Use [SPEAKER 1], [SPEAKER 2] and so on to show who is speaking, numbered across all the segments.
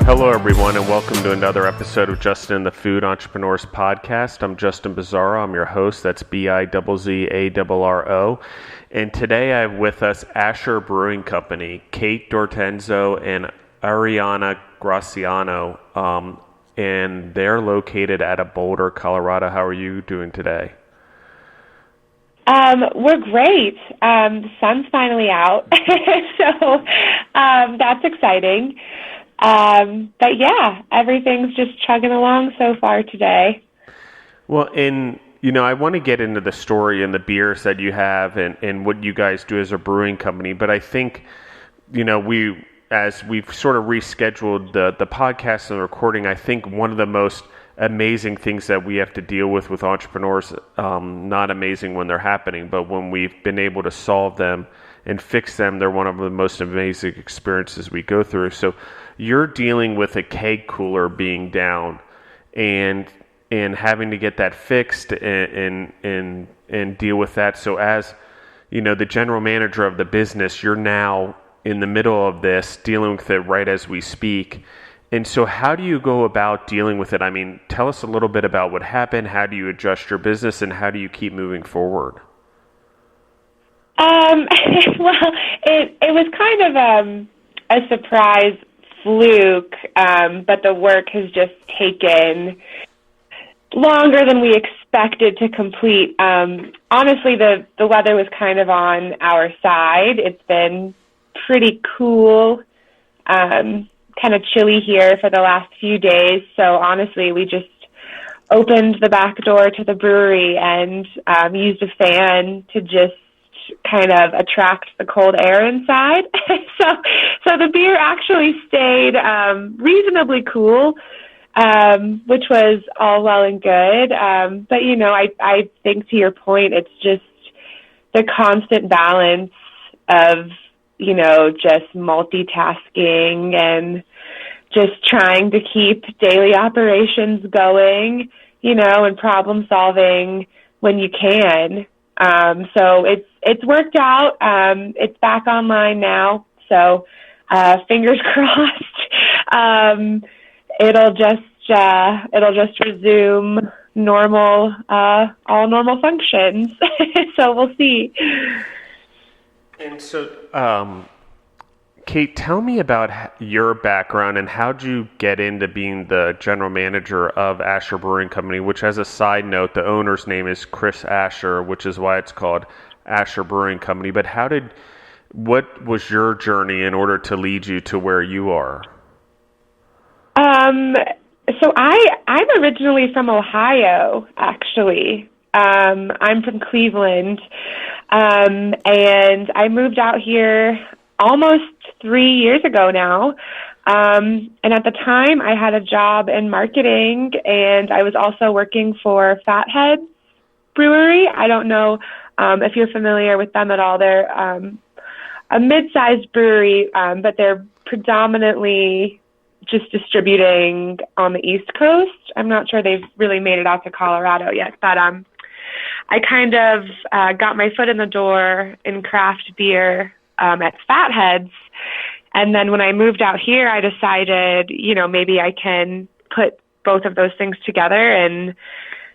[SPEAKER 1] Hello, everyone, and welcome to another episode of Justin and the Food Entrepreneurs Podcast. I'm Justin Bizzarro. I'm your host. That's Bizzarro. And today I have with us Asher Brewing Company, Kate Dortenzo and Ariana Graciano, and they're located out of Boulder, Colorado. How are you doing today?
[SPEAKER 2] We're great. The sun's finally out, so that's exciting. But yeah, everything's just chugging along so far today.
[SPEAKER 1] Well, I want to get into the story and the beers that you have and what you guys do as a brewing company. But I think, as we've sort of rescheduled the podcast and the recording, I think one of the most amazing things that we have to deal with entrepreneurs, not amazing when they're happening, but when we've been able to solve them and fix them, they're one of the most amazing experiences we go through. So you're dealing with a keg cooler being down and having to get that fixed and deal with that. So as the general manager of the business, you're now in the middle of this, dealing with it right as we speak. And so how do you go about dealing with it? I mean, tell us a little bit about what happened. How do you adjust your business, and how do you keep moving forward?
[SPEAKER 2] Well, it was kind of a surprise fluke, but the work has just taken longer than we expected to complete. Honestly, the weather was kind of on our side. It's been pretty cool, kind of chilly here for the last few days. So honestly, we just opened the back door to the brewery and used a fan to just kind of attract the cold air inside. So the beer actually stayed reasonably cool, which was all well and good. But I think to your point, it's just the constant balance of just multitasking and just trying to keep daily operations going, and problem solving when you can. So it's worked out. It's back online now. So, fingers crossed. It'll just resume normal, all normal functions. So we'll see.
[SPEAKER 1] And so, Kate, tell me about your background and how'd you get into being the general manager of Asher Brewing Company, which, as a side note, the owner's name is Chris Asher, which is why it's called Asher Brewing Company. But what was your journey in order to lead you to where you are?
[SPEAKER 2] So I'm originally from Ohio, actually. I'm from Cleveland, and I moved out here almost 3 years ago now. And at the time, I had a job in marketing, and I was also working for Fatheads Brewery. I don't know if you're familiar with them at all. They're a mid-sized brewery, but they're predominantly just distributing on the East Coast. I'm not sure they've really made it out to Colorado yet, but I kind of got my foot in the door in craft beer at Fatheads. And then when I moved out here, I decided, maybe I can put both of those things together and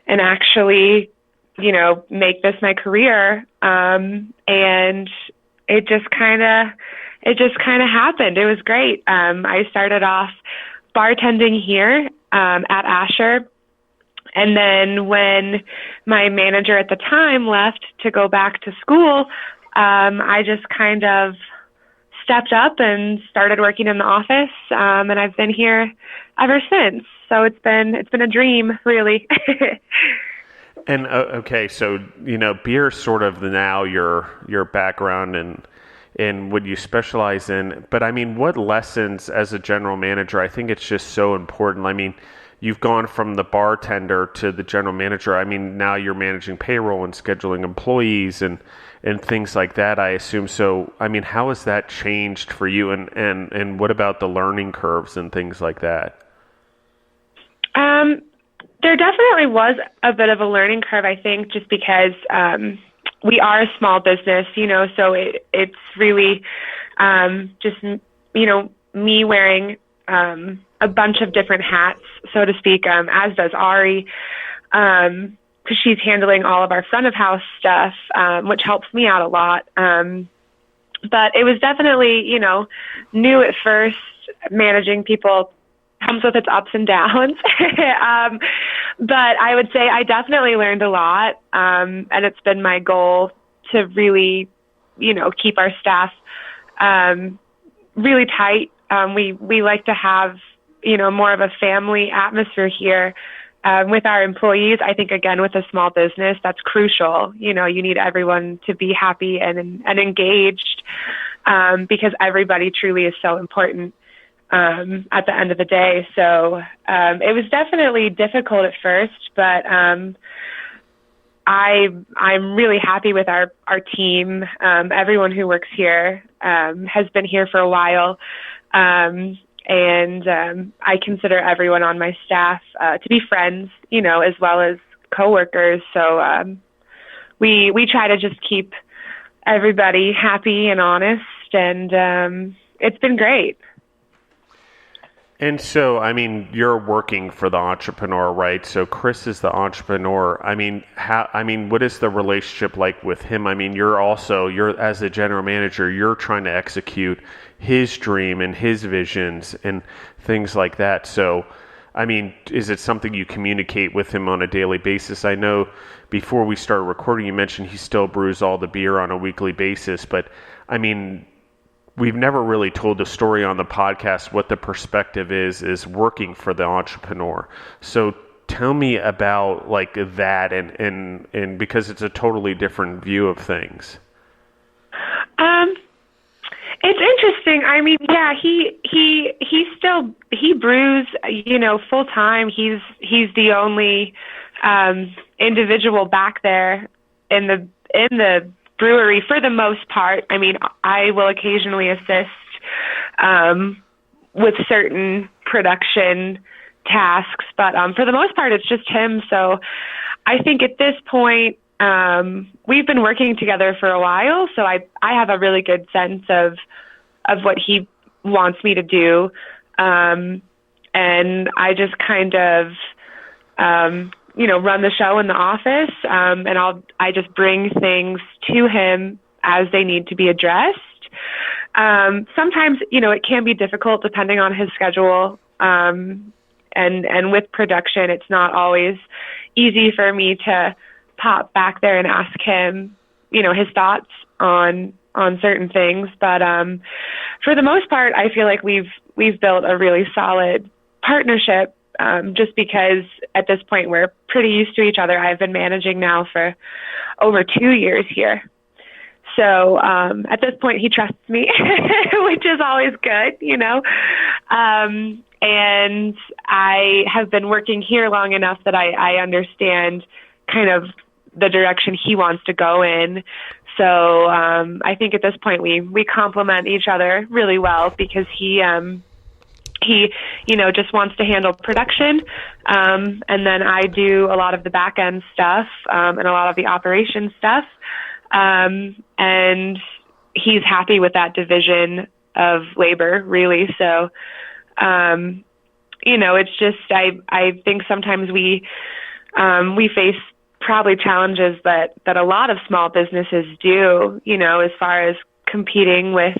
[SPEAKER 2] actually, make this my career. And it just kind of happened. It was great. I started off bartending here at Asher. And then when my manager at the time left to go back to school, I just kind of stepped up and started working in the office. And I've been here ever since. So it's been a dream, really.
[SPEAKER 1] And okay, so beer is sort of now your background and what you specialize in. But I mean, what lessons as a general manager? I think it's just so important. I mean, you've gone from the bartender to the general manager. I mean, now you're managing payroll and scheduling employees and things like that, I assume. So, I mean, how has that changed for you? And what about the learning curves and things like that?
[SPEAKER 2] There definitely was a bit of a learning curve, I think, just because we are a small business, so it's really just, me wearing a bunch of different hats, so to speak, as does Ari, because she's handling all of our front of house stuff, which helps me out a lot. But it was definitely, new at first. Managing people comes with its ups and downs. But I would say I definitely learned a lot. And it's been my goal to really, keep our staff really tight. We like to have, more of a family atmosphere here with our employees. I think, again, with a small business, that's crucial. You need everyone to be happy and engaged because everybody truly is so important at the end of the day. So it was definitely difficult at first, but I'm really happy with our team. Everyone who works here has been here for a while. And I consider everyone on my staff to be friends, as well as coworkers. So we try to just keep everybody happy and honest, and it's been great.
[SPEAKER 1] And so, you're working for the entrepreneur, right? So Chris is the entrepreneur. What is the relationship like with him? You're as a general manager, you're trying to execute his dream and his visions and things like that. So, is it something you communicate with him on a daily basis? I know before we started recording, you mentioned he still brews all the beer on a weekly basis, but we've never really told the story on the podcast what the perspective is working for the entrepreneur. So tell me about that and because it's a totally different view of things.
[SPEAKER 2] It's interesting. He brews, full time. He's the only individual back there in the brewery for the most part. I will occasionally assist with certain production tasks, but for the most part, it's just him. So I think at this point, we've been working together for a while, so I have a really good sense of what he wants me to do, and I just kind of run the show in the office, and I just bring things to him as they need to be addressed. Sometimes, it can be difficult depending on his schedule, and with production, it's not always easy for me to pop back there and ask him, his thoughts on certain things. But for the most part, I feel like we've built a really solid partnership. Just because at this point we're pretty used to each other. I've been managing now for over 2 years here. So at this point he trusts me, which is always good, and I have been working here long enough that I understand kind of the direction he wants to go in. So I think at this point we complement each other really well because he just wants to handle production. And then I do a lot of the back end stuff, and a lot of the operation stuff. And he's happy with that division of labor, really. So, it's just, I think sometimes we face probably challenges that a lot of small businesses do, as far as competing with,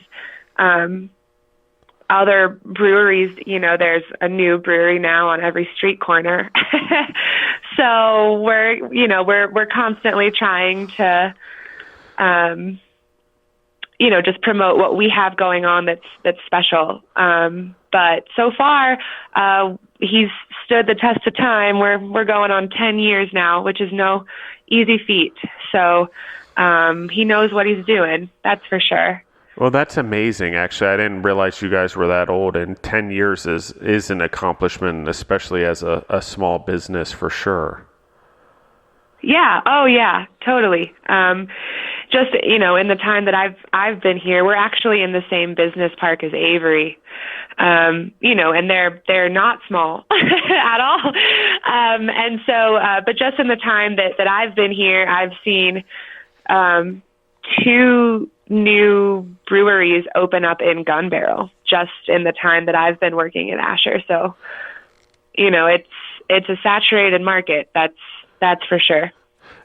[SPEAKER 2] other breweries. There's a new brewery now on every street corner. So we're constantly trying to, just promote what we have going on that's special. But so far, he's stood the test of time. We're going on 10 years now, which is no easy feat. So, he knows what he's doing. That's for sure.
[SPEAKER 1] Well, that's amazing. Actually, I didn't realize you guys were that old, and 10 years is an accomplishment, especially as a small business, for sure.
[SPEAKER 2] Yeah. Oh, yeah. Totally. Just in the time that I've been here, we're actually in the same business park as Avery. And they're not small at all. And so, but just in the time that I've been here, I've seen 2 new breweries open up in Gun Barrel just in the time that I've been working at Asher. So, it's a saturated market. That's for sure.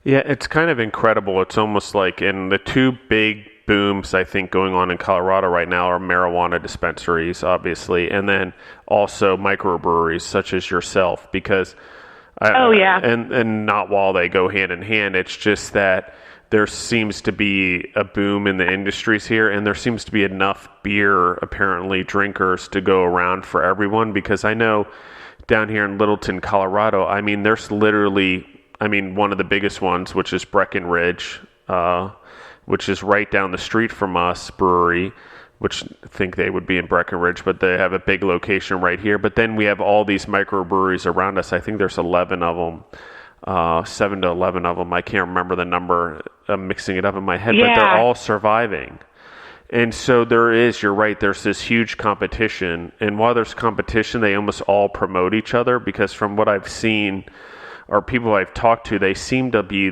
[SPEAKER 1] Yeah, it's kind of incredible. It's almost like in the two big booms, I think, going on in Colorado right now are marijuana dispensaries, obviously, and then also microbreweries such as yourself, because and not while they go hand in hand. It's just that there seems to be a boom in the industries here, and there seems to be enough beer, apparently, drinkers to go around for everyone, because I know down here in Littleton, Colorado, I mean, there's literally, one of the biggest ones, which is Breckenridge, which is right down the street from us, brewery, which I think they would be in Breckenridge, but they have a big location right here. But then we have all these microbreweries around us. I think there's 11 of them, 7 to 11 of them. I can't remember the number. I'm mixing it up in my head, but they're all surviving. And so you're right, there's this huge competition. And while there's competition, they almost all promote each other, because from what I've seen or people I've talked to, they seem to be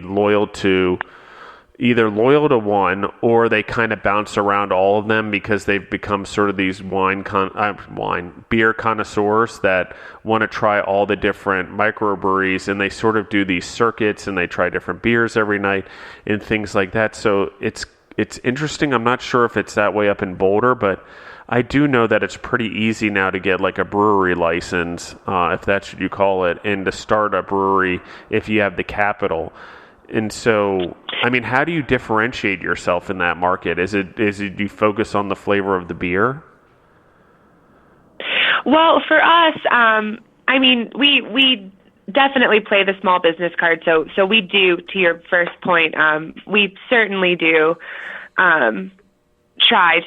[SPEAKER 1] either loyal to one, or they kind of bounce around all of them because they've become sort of these beer connoisseurs that want to try all the different microbreweries, and they sort of do these circuits and they try different beers every night and things like that. So it's interesting. I'm not sure if it's that way up in Boulder, but I do know that it's pretty easy now to get like a brewery license, if that's what you call it, and to start a brewery if you have the capital. And so, how do you differentiate yourself in that market? Is it you focus on the flavor of the beer?
[SPEAKER 2] Well, for us, we definitely play the small business card. So we do, to your first point, we certainly do try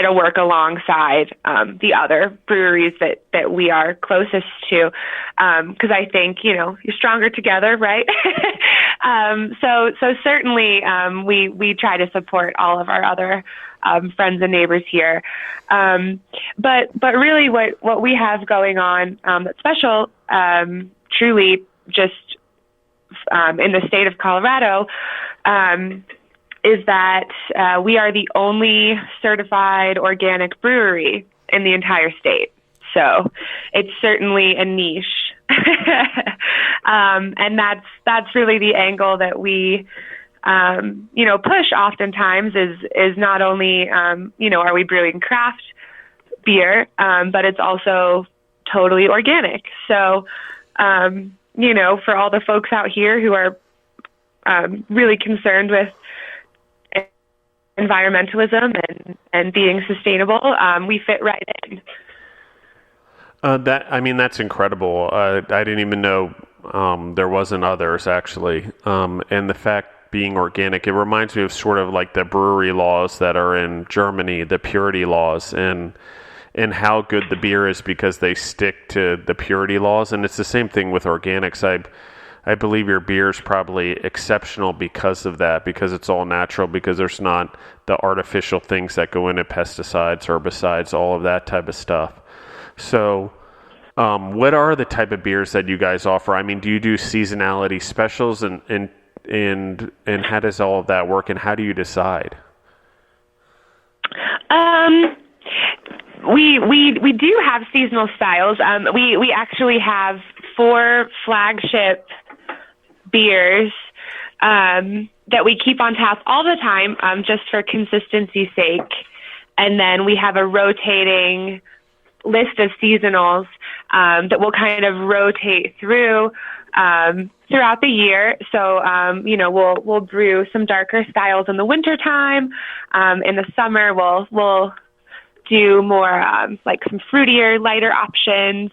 [SPEAKER 2] to work alongside the other breweries that we are closest to, because I think you're stronger together, right? So certainly we try to support all of our other friends and neighbors here, but really what we have going on that's special, truly just in the state of Colorado, is that we are the only certified organic brewery in the entire state. So it's certainly a niche. And that's really the angle that we, push oftentimes is not only, are we brewing craft beer, but it's also totally organic. So, for all the folks out here who are really concerned with environmentalism and being sustainable, we fit right in.
[SPEAKER 1] That's incredible. I didn't even know there wasn't others, actually. And the fact being organic, it reminds me of sort of like the brewery laws that are in Germany, the purity laws, and how good the beer is because they stick to the purity laws. And it's the same thing with organics. I believe your beer is probably exceptional because of that, because it's all natural, because there's not the artificial things that go into pesticides, herbicides, all of that type of stuff. So what are the type of beers that you guys offer? Do you do seasonality specials, and how does all of that work, and how do you decide?
[SPEAKER 2] We do have seasonal styles. We actually have 4 flagship beers that we keep on tap all the time, just for consistency's sake. And then we have a rotating list of seasonals that will kind of rotate through throughout the year. So, we'll brew some darker styles in the wintertime. In the summer, we'll do more like some fruitier, lighter options.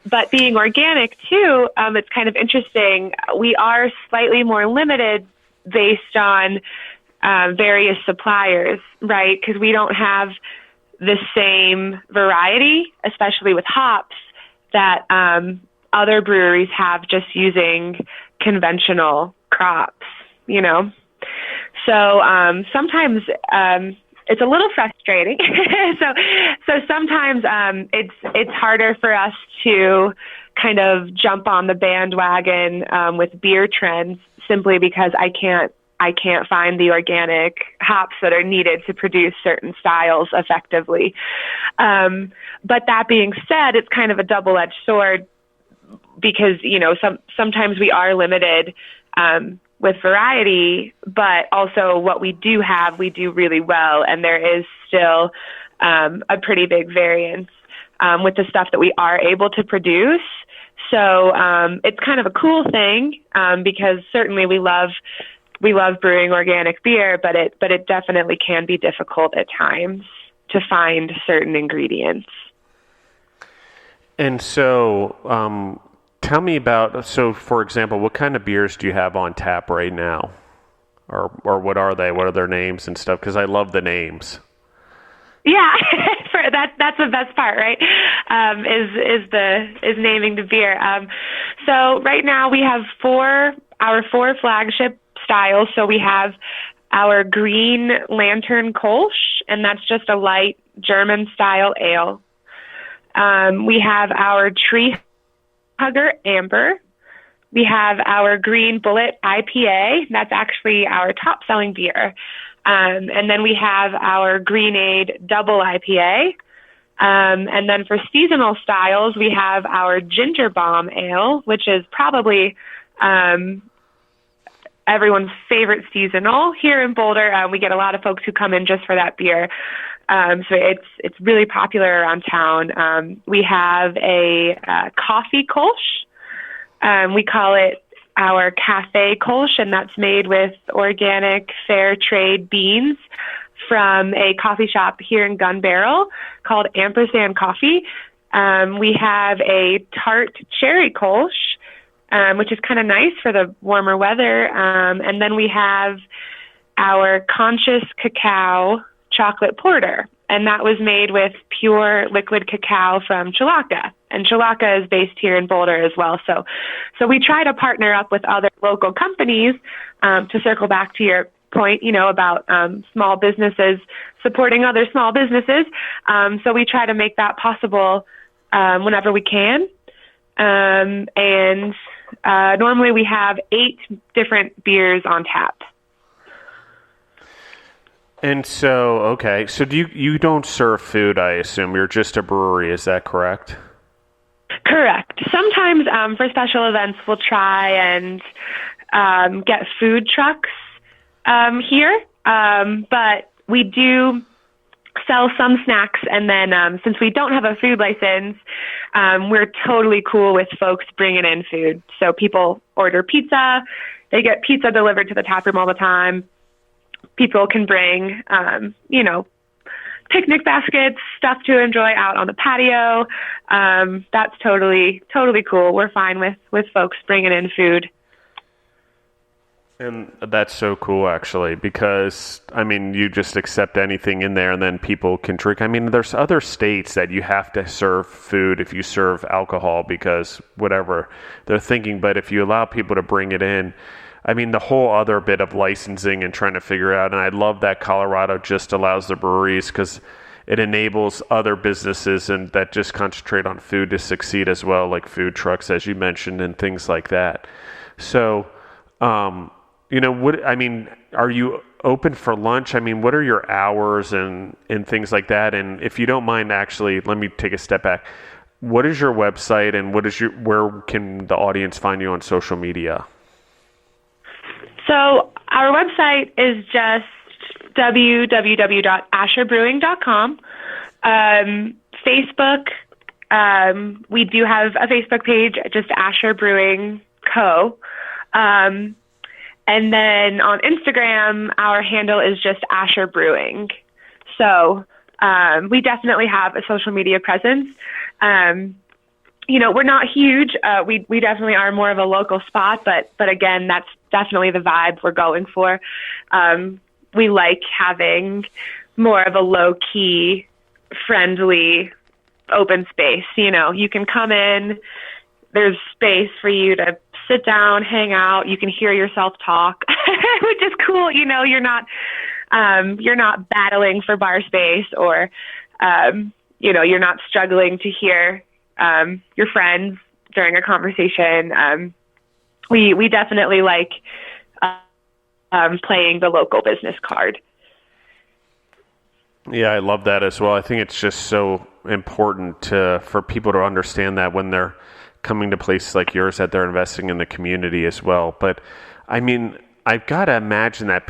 [SPEAKER 2] But being organic too, it's kind of interesting. We are slightly more limited based on various suppliers, right? Because we don't have the same variety, especially with hops, that other breweries have just using conventional crops, So sometimes it's a little frustrating. So sometimes it's harder for us to kind of jump on the bandwagon with beer trends, simply because I I can't find the organic hops that are needed to produce certain styles effectively. But that being said, it's kind of a double-edged sword because, sometimes we are limited with variety, but also what we do have, we do really well. And there is still a pretty big variance with the stuff that we are able to produce. So it's kind of a cool thing because certainly we love brewing organic beer, but it definitely can be difficult at times to find certain ingredients.
[SPEAKER 1] And so tell me about, so for example, what kind of beers do you have on tap right now? Or what are they? What are their names and stuff? Because I love the names.
[SPEAKER 2] Yeah, that's the best part, right? Is naming the beer. So right now we have our four flagship styles. So we have our Green Lantern Kolsch, and that's just a light German style ale. We have our Tree Hugger Amber. We have our Green Bullet IPA. That's actually our top selling beer. And then we have our Greenade Double IPA. And then for seasonal styles, we have our Ginger Bomb Ale, which is probably everyone's favorite seasonal here in Boulder. We get a lot of folks who come in just for that beer. So it's really popular around town. We have a coffee Kolsch. We call it our Cafe Kolsch, and that's made with organic fair trade beans from a coffee shop here in Gun Barrel called Ampersand Coffee. We have a tart cherry Kolsch, which is kind of nice for the warmer weather. And then we have our Conscious Cacao chocolate porter, and that was made with pure liquid cacao from Chilaka. And Chilaka is based here in Boulder as well. So we try to partner up with other local companies to circle back to your point, about small businesses supporting other small businesses. So we try to make that possible whenever we can. And normally we have 8 different beers on tap.
[SPEAKER 1] And so, okay, so you don't serve food, I assume. You're just a brewery, is that correct?
[SPEAKER 2] Correct. Sometimes for special events, we'll try and get food trucks here, but we do sell some snacks, and then since we don't have a food license, we're totally cool with folks bringing in food. So people order pizza, they get pizza delivered to the tap room all the time. People can bring, picnic baskets, stuff to enjoy out on the patio. That's totally cool. We're fine with folks bringing in food.
[SPEAKER 1] And that's so cool, actually, because, you just accept anything in there and then people can drink. There's other states that you have to serve food if you serve alcohol because whatever they're thinking. But if you allow people to bring it in, the whole other bit of licensing and trying to figure out, and I love that Colorado just allows the breweries because it enables other businesses and that just concentrate on food to succeed as well, like food trucks, as you mentioned, and things like that. So, are you open for lunch? What are your hours and things like that? And if you don't mind, actually, let me take a step back. What is your website and where can the audience find you on social media?
[SPEAKER 2] So our website is just www.asherbrewing.com. Facebook, we do have a Facebook page, just Asher Brewing Co. And then on Instagram, our handle is just Asher Brewing. So we definitely have a social media presence. We're not huge. We definitely are more of a local spot, but again, that's definitely the vibe we're going for. We like having more of a low-key, friendly, open space. You can come in, there's space for you to sit down, hang out. You can hear yourself talk, which is cool. You're not battling for bar space or, you're not struggling to hear your friends during a conversation. We definitely like playing the local business card.
[SPEAKER 1] Yeah, I love that as well. I think it's just so important for people to understand that when they're coming to places like yours, that they're investing in the community as well. But I mean, I've got to imagine that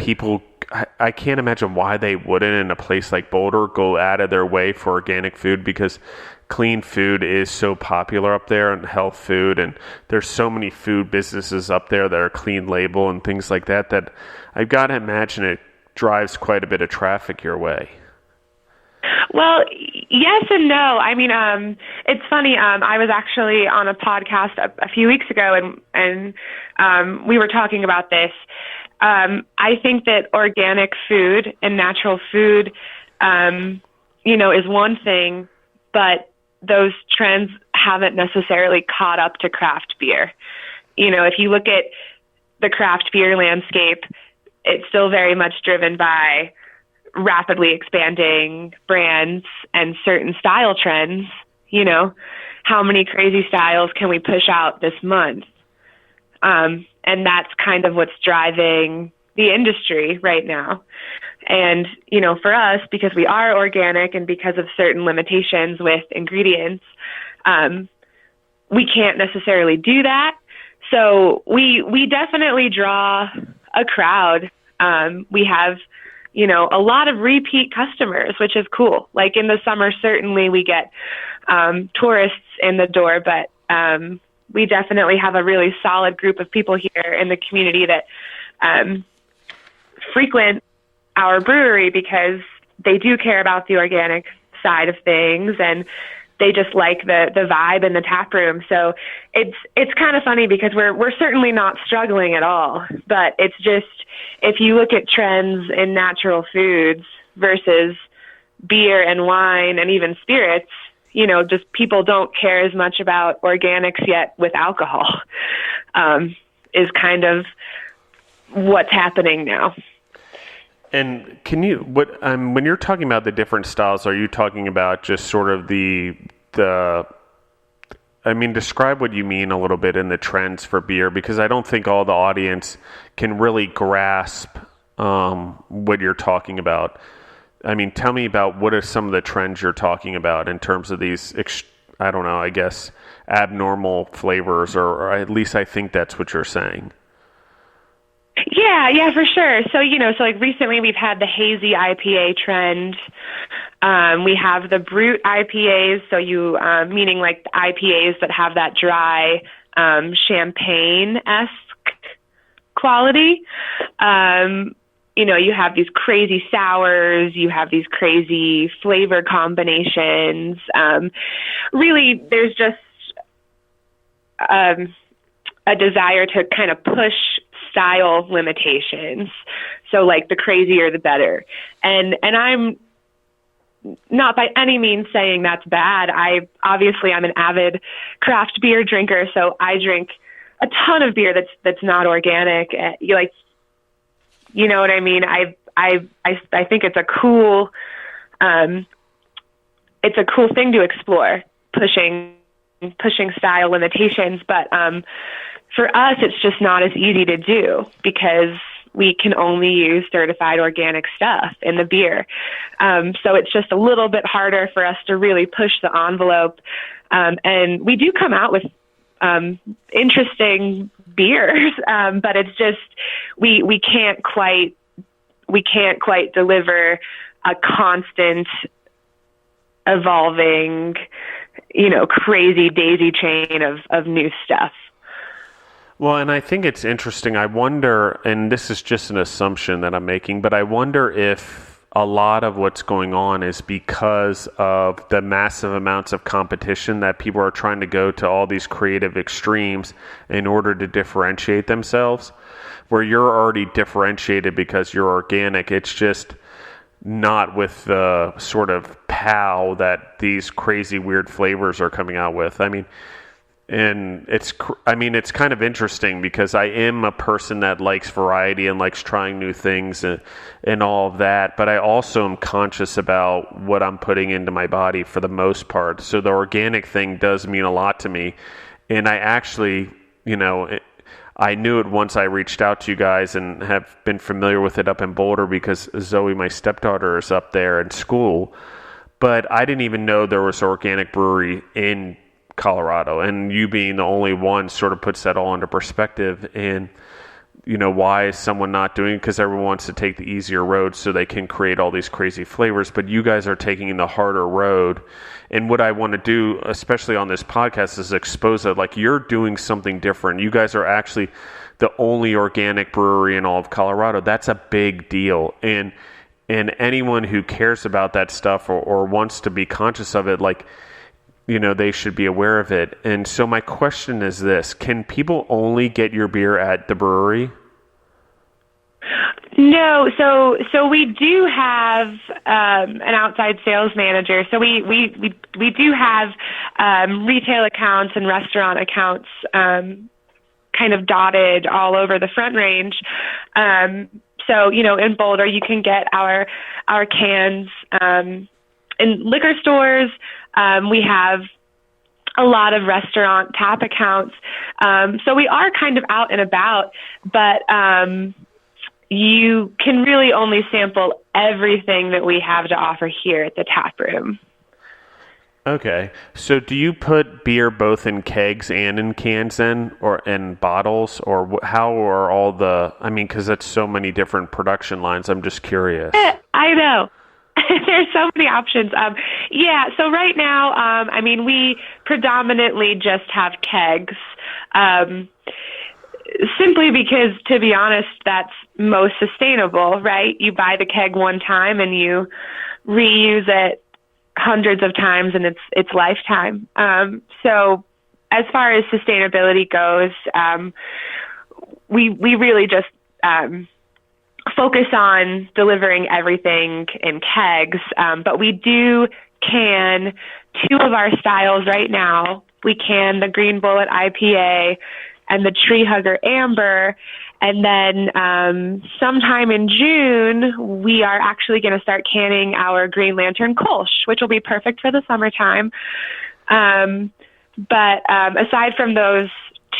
[SPEAKER 1] I can't imagine why they wouldn't, in a place like Boulder, go out of their way for organic food, because clean food is so popular up there, and health food, and there's so many food businesses up there that are clean label and things like that, that I've got to imagine it drives quite a bit of traffic your way.
[SPEAKER 2] Well, yes and no. I mean, it's funny. I was actually on a podcast a few weeks ago, and we were talking about this. I think that organic food and natural food, is one thing, but those trends haven't necessarily caught up to craft beer. If you look at the craft beer landscape, it's still very much driven by rapidly expanding brands and certain style trends. How many crazy styles can we push out this month? And that's kind of what's driving the industry right now. And, for us, because we are organic and because of certain limitations with ingredients, we can't necessarily do that. So we definitely draw a crowd. We have a lot of repeat customers, which is cool. Like in the summer, certainly we get tourists in the door, but we definitely have a really solid group of people here in the community that frequent our brewery because they do care about the organic side of things, and they just like the vibe in the tap room. So it's kind of funny because we're certainly not struggling at all, but it's just, if you look at trends in natural foods versus beer and wine and even spirits, just people don't care as much about organics yet with alcohol, is kind of what's happening now.
[SPEAKER 1] And when you're talking about the different styles, are you talking about just sort of describe what you mean a little bit in the trends for beer, because I don't think all the audience can really grasp what you're talking about. I mean, tell me about what are some of the trends you're talking about in terms of these, abnormal flavors, or at least I think that's what you're saying.
[SPEAKER 2] Yeah, for sure. So, like recently we've had the hazy IPA trend. We have the brute IPAs, so meaning like the IPAs that have that dry, champagne-esque quality. You have these crazy sours, you have these crazy flavor combinations. Really, there's just a desire to kind of push style limitations. So like the crazier, the better. And I'm not by any means saying that's bad. I'm an avid craft beer drinker, so I drink a ton of beer that's not organic. You know what I mean? I think it's a cool thing to explore, pushing style limitations, but for us, it's just not as easy to do because we can only use certified organic stuff in the beer. So it's just a little bit harder for us to really push the envelope. And we do come out with interesting beers, but it's just we can't quite deliver a constant, evolving, crazy daisy chain of new stuff.
[SPEAKER 1] Well, and I think it's interesting. I wonder, and this is just an assumption that I'm making, but I wonder if a lot of what's going on is because of the massive amounts of competition that people are trying to go to all these creative extremes in order to differentiate themselves, where you're already differentiated because you're organic. It's just not with the sort of pow that these crazy weird flavors are coming out with. And it's kind of interesting because I am a person that likes variety and likes trying new things and all of that, but I also am conscious about what I'm putting into my body for the most part. So the organic thing does mean a lot to me. And I actually, I knew it once I reached out to you guys and have been familiar with it up in Boulder because Zoe, my stepdaughter, is up there in school. But I didn't even know there was an organic brewery in Colorado. And you being the only one sort of puts that all into perspective. And, why is someone not doing it? Because everyone wants to take the easier road so they can create all these crazy flavors. But you guys are taking the harder road. And what I want to do, especially on this podcast, is expose that like you're doing something different. You guys are actually the only organic brewery in all of Colorado. That's a big deal. And anyone who cares about that stuff or wants to be conscious of it, they should be aware of it. And so my question is this: can people only get your beer at the brewery?
[SPEAKER 2] No, so we do have an outside sales manager. So we do have retail accounts and restaurant accounts kind of dotted all over the Front Range. So in Boulder, you can get our cans in liquor stores. We have a lot of restaurant tap accounts. So we are kind of out and about, but you can really only sample everything that we have to offer here at the tap room.
[SPEAKER 1] Okay. So do you put beer both in kegs and in cans then, or in bottles, or how are all because that's so many different production lines. I'm just curious.
[SPEAKER 2] I know. There's so many options. So right now, we predominantly just have kegs, simply because, to be honest, that's most sustainable, right? You buy the keg one time and you reuse it hundreds of times in its lifetime. So as far as sustainability goes, we really just focus on delivering everything in kegs, but we do can two of our styles right now. We can the Green Bullet IPA and the Tree Hugger Amber, and then sometime in June, we are actually going to start canning our Green Lantern Kolsch, which will be perfect for the summertime. But aside from those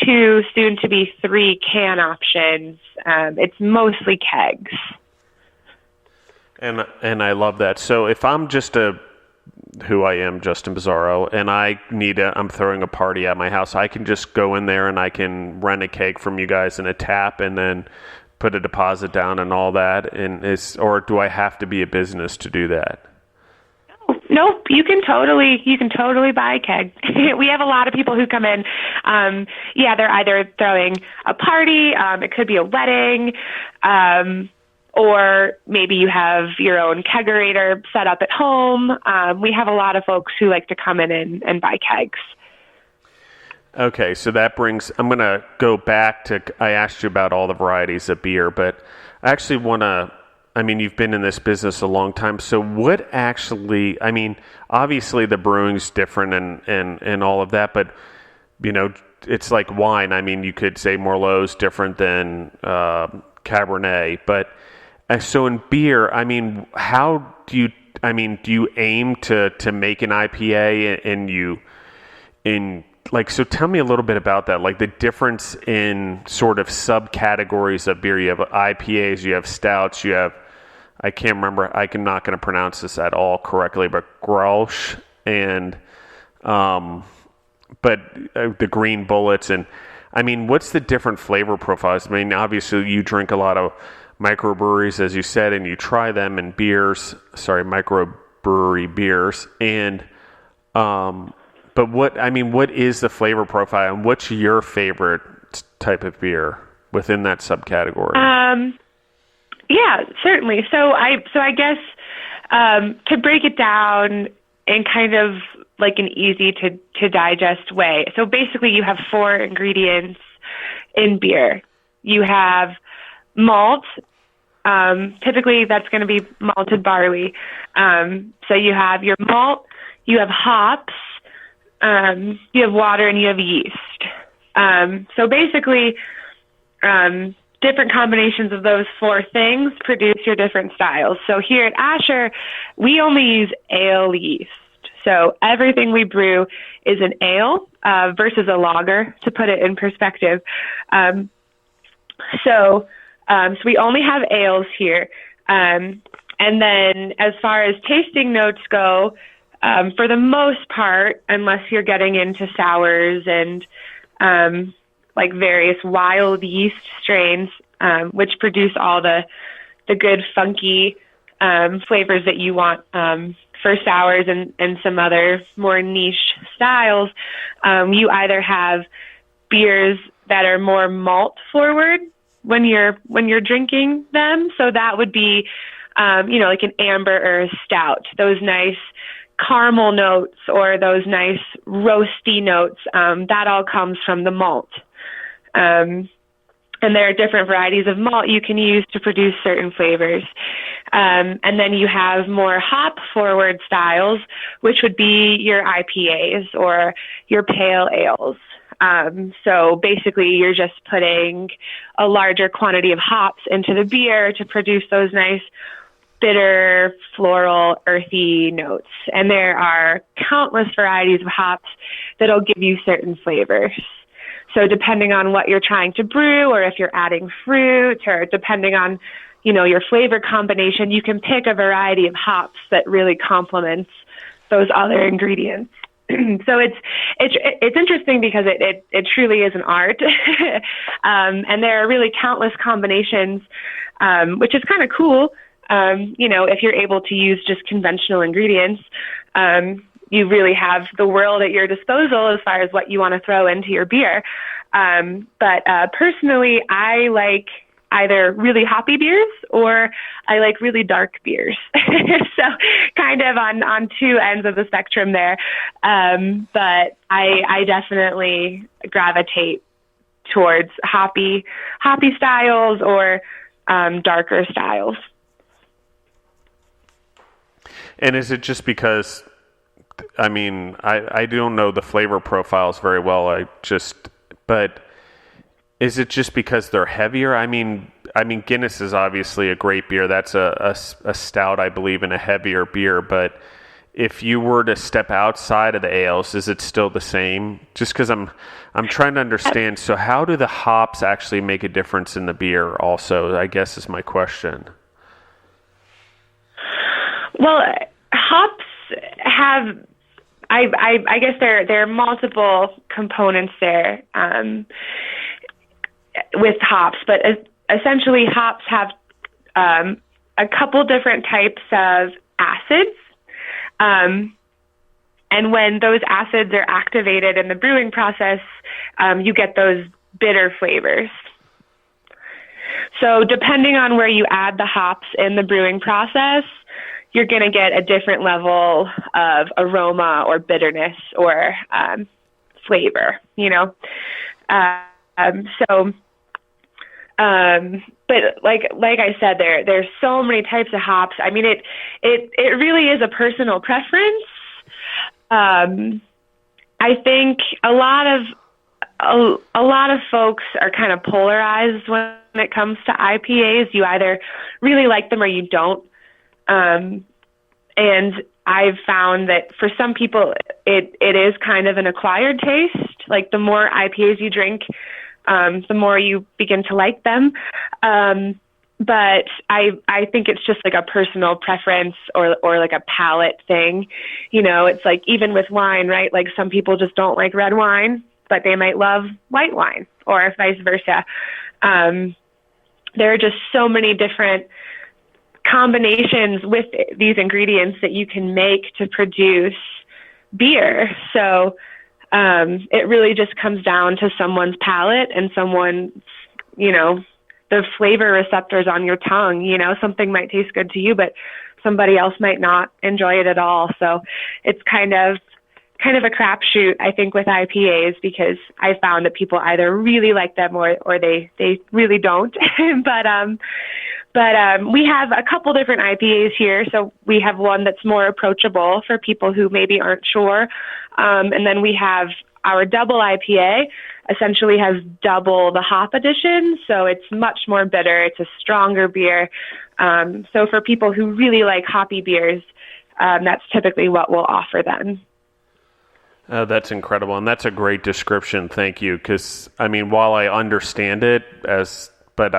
[SPEAKER 2] two, soon to be three can options, it's mostly kegs.
[SPEAKER 1] And I love that. So if I'm just who I am, Justin Bizzarro, and I'm throwing a party at my house, I can just go in there and I can rent a keg from you guys in a tap and then put a deposit down and all that. Or do I have to be a business to do that?
[SPEAKER 2] Nope, you can totally buy a keg. We have a lot of people who come in. They're either throwing a party, it could be a wedding, or maybe you have your own kegerator set up at home. We have a lot of folks who like to come in and buy kegs.
[SPEAKER 1] Okay, so I'm going to go back to, I asked you about all the varieties of beer, but I actually want to, you've been in this business a long time. So what actually, obviously the brewing's different and all of that, but, it's like wine. You could say Merlot's different than Cabernet, but so in beer, how do you, do you aim to make an IPA so tell me a little bit about that, like the difference in sort of subcategories of beer. You have IPAs, you have stouts, you have, I can't remember, I'm not going to pronounce this at all correctly, but Grolsch and, the Green Bullets. And what's the different flavor profiles? Obviously you drink a lot of microbreweries, as you said, and you try them in microbrewery beers. And, but what is the flavor profile, and what's your favorite type of beer within that subcategory?
[SPEAKER 2] Yeah, certainly. So I guess to break it down in kind of like an easy to digest way. So basically, you have four ingredients in beer. You have malt. Typically, that's going to be malted barley. So you have your malt. You have hops. You have water, and you have yeast. So basically, different combinations of those four things produce your different styles. So here at Asher, we only use ale yeast. So everything we brew is an ale versus a lager, to put it in perspective. So we only have ales here. And then as far as tasting notes go, for the most part, unless you're getting into sours and like various wild yeast strains, which produce all the good funky flavors that you want for sours and some other more niche styles, you either have beers that are more malt forward when you're drinking them. So that would be like an amber or a stout, those nice caramel notes or those nice roasty notes, that all comes from the malt. And there are different varieties of malt you can use to produce certain flavors. And then you have more hop forward styles, which would be your IPAs or your pale ales. So basically you're just putting a larger quantity of hops into the beer to produce those nice bitter, floral, earthy notes. And there are countless varieties of hops that'll give you certain flavors. So depending on what you're trying to brew, or if you're adding fruit, or depending on, your flavor combination, you can pick a variety of hops that really complements those other ingredients. So it's interesting because it truly is an art. And there are really countless combinations, which is kind of cool. If you're able to use just conventional ingredients, you really have the world at your disposal as far as what you want to throw into your beer. But personally, I like either really hoppy beers or I like really dark beers. So kind of on two ends of the spectrum there. But I definitely gravitate towards hoppy styles or darker styles.
[SPEAKER 1] And is it just because, I don't know the flavor profiles very well. But is it just because they're heavier? I mean, Guinness is obviously a great beer. That's a stout, I believe, and a heavier beer. But if you were to step outside of the ales, is it still the same? Just because I'm trying to understand. So how do the hops actually make a difference in the beer also, I guess is my question.
[SPEAKER 2] Well, hops have, I guess there are multiple components there with hops, but essentially hops have a couple different types of acids. And when those acids are activated in the brewing process, you get those bitter flavors. So depending on where you add the hops in the brewing process, you're going to get a different level of aroma or bitterness or flavor, but like I said, there's so many types of hops. I mean, it really is a personal preference. I think a lot of folks are kind of polarized when it comes to IPAs. You either really like them or you don't. And I've found that for some people, it is kind of an acquired taste. Like the more IPAs you drink, the more you begin to like them. But I think it's just like a personal preference or like a palate thing. It's like even with wine, right? Like some people just don't like red wine, but they might love white wine, or vice versa. There are just so many different combinations with these ingredients that you can make to produce beer. So it really just comes down to someone's palate and someone's, the flavor receptors on your tongue. Something might taste good to you, but somebody else might not enjoy it at all. So it's kind of a crapshoot, I think, with IPAs, because I found that people either really like them or they really don't. But we have a couple different IPAs here. So we have one that's more approachable for people who maybe aren't sure. And then we have our double IPA, essentially has double the hop addition. So it's much more bitter. It's a stronger beer. So for people who really like hoppy beers, that's typically what we'll offer them.
[SPEAKER 1] That's incredible. And that's a great description. Thank you. Because, while I understand it as but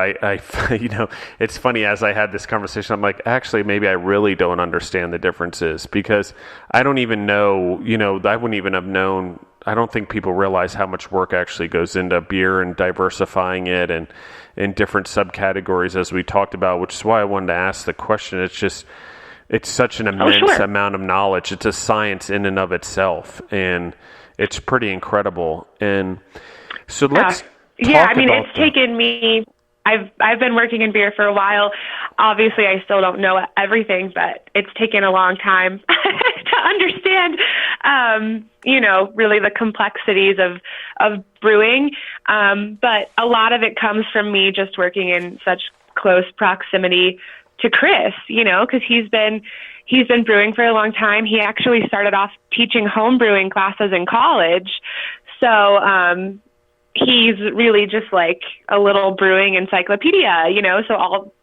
[SPEAKER 1] it's funny, as I had this conversation, I'm like, actually, maybe I really don't understand the differences, because I don't even know, I wouldn't even have known. I don't think people realize how much work actually goes into beer and diversifying it and in different subcategories, as we talked about, which is why I wanted to ask the question. It's such an immense amount of knowledge. It's a science in and of itself, and it's pretty incredible. And so let's talk about
[SPEAKER 2] it's taken me. I've been working in beer for a while. Obviously, I still don't know everything, but it's taken a long time to understand, really the complexities of brewing. But a lot of it comes from me just working in such close proximity to Chris, because he's been brewing for a long time. He actually started off teaching home brewing classes in college. So, he's really just like a little brewing encyclopedia, so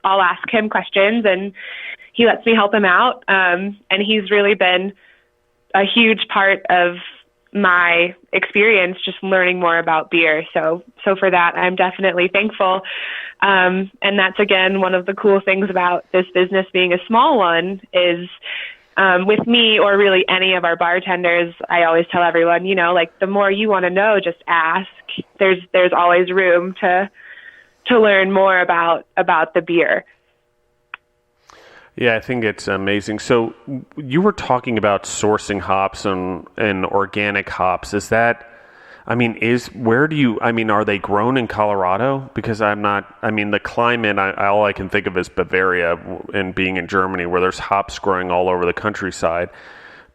[SPEAKER 2] I'll ask him questions and he lets me help him out. And he's really been a huge part of my experience, just learning more about beer. So for that, I'm definitely thankful. And that's, again, one of the cool things about this business being a small one is, with me or really any of our bartenders, I always tell everyone, the more you want to know, just ask. There's always room to learn more about the beer.
[SPEAKER 1] Yeah, I think it's amazing. So you were talking about sourcing hops and organic hops. Is that, are they grown in Colorado? Because the climate, all I can think of is Bavaria and being in Germany, where there's hops growing all over the countryside.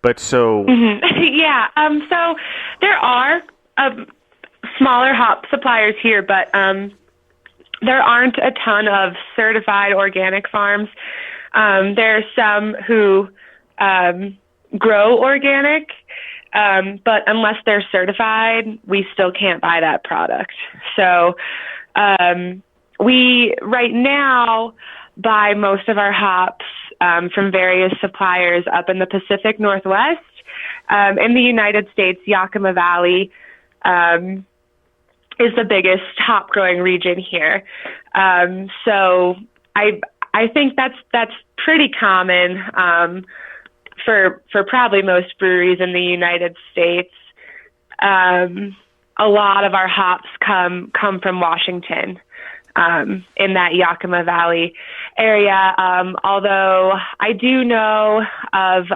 [SPEAKER 1] But so...
[SPEAKER 2] Mm-hmm. Yeah, so there are smaller hop suppliers here, but there aren't a ton of certified organic farms. There are some who grow organic, but unless they're certified, we still can't buy that product. So we right now buy most of our hops from various suppliers up in the Pacific Northwest. In the United States, Yakima Valley is the biggest hop growing region here. So I think that's pretty common for probably most breweries in the United States. A lot of our hops come from Washington, in that Yakima Valley area. Although I do know of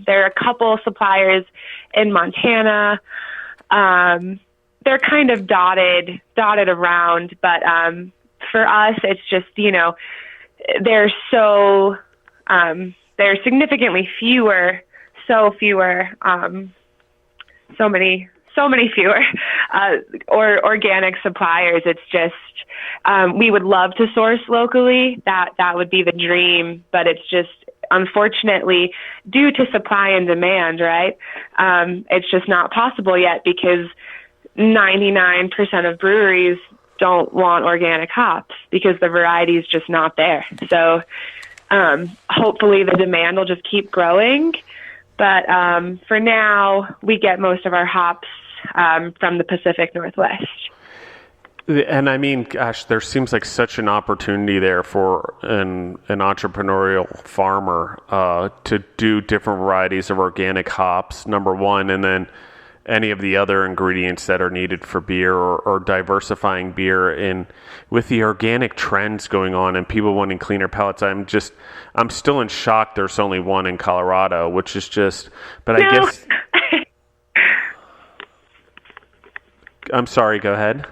[SPEAKER 2] there are a couple suppliers in Montana. They're kind of dotted around, but for us, it's just there's significantly fewer, so many fewer or organic suppliers. It's just we would love to source locally. That would be the dream, but it's just unfortunately due to supply and demand, right? It's just not possible yet because 99% of breweries don't want organic hops because the variety is just not there. So hopefully the demand will just keep growing. But for now, we get most of our hops from the Pacific Northwest.
[SPEAKER 1] And gosh, there seems like such an opportunity there for an entrepreneurial farmer to do different varieties of organic hops, number one, and then any of the other ingredients that are needed for beer or diversifying beer. And with the organic trends going on and people wanting cleaner palates, I'm still in shock there's only one in Colorado, which is just, but I guess, I'm sorry, go ahead.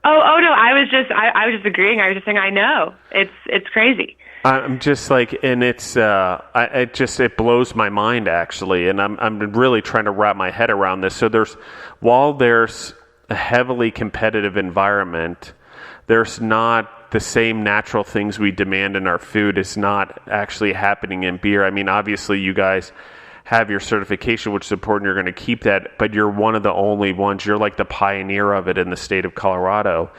[SPEAKER 2] Oh no, I was just agreeing. I was just saying, I know it's crazy.
[SPEAKER 1] I'm just like, and it's, it blows my mind actually. And I'm really trying to wrap my head around this. So while there's a heavily competitive environment, there's not the same natural things we demand in our food is not actually happening in beer. Obviously you guys have your certification, which is important. You're going to keep that, but you're one of the only ones. You're like the pioneer of it in the state of Colorado.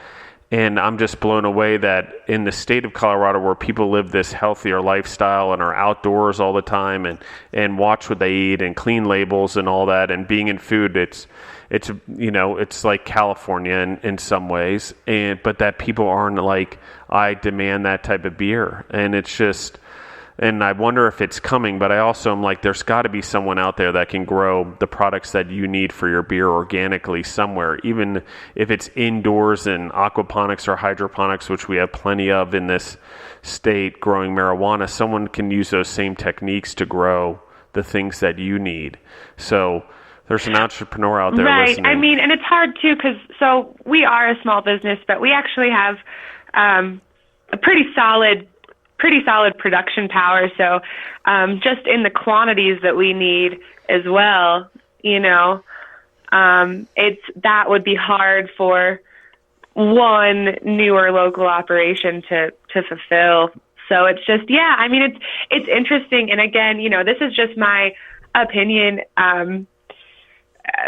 [SPEAKER 1] And I'm just blown away that in the state of Colorado, where people live this healthier lifestyle and are outdoors all the time and watch what they eat and clean labels and all that, and being in food, it's it's like California in some ways, but that people aren't like, I demand that type of beer, and it's just. And I wonder if it's coming, but I also am like, there's got to be someone out there that can grow the products that you need for your beer organically somewhere, even if it's indoors in aquaponics or hydroponics, which we have plenty of in this state, growing marijuana. Someone can use those same techniques to grow the things that you need. So there's an entrepreneur out there listening.
[SPEAKER 2] Right. I mean, and it's hard too, because so we are a small business, but we actually have a pretty solid production power. So just in the quantities that we need as well, that would be hard for one newer local operation to fulfill. So it's just, I mean, it's interesting. And again, this is just my opinion.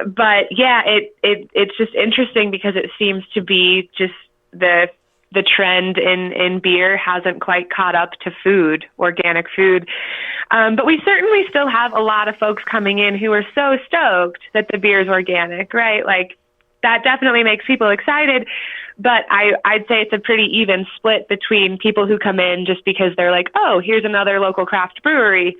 [SPEAKER 2] But yeah, it's just interesting because it seems to be just the trend in beer hasn't quite caught up to food, organic food. But we certainly still have a lot of folks coming in who are so stoked that the beer is organic, right? Like that definitely makes people excited. But I'd say it's a pretty even split between people who come in just because they're like, oh, here's another local craft brewery.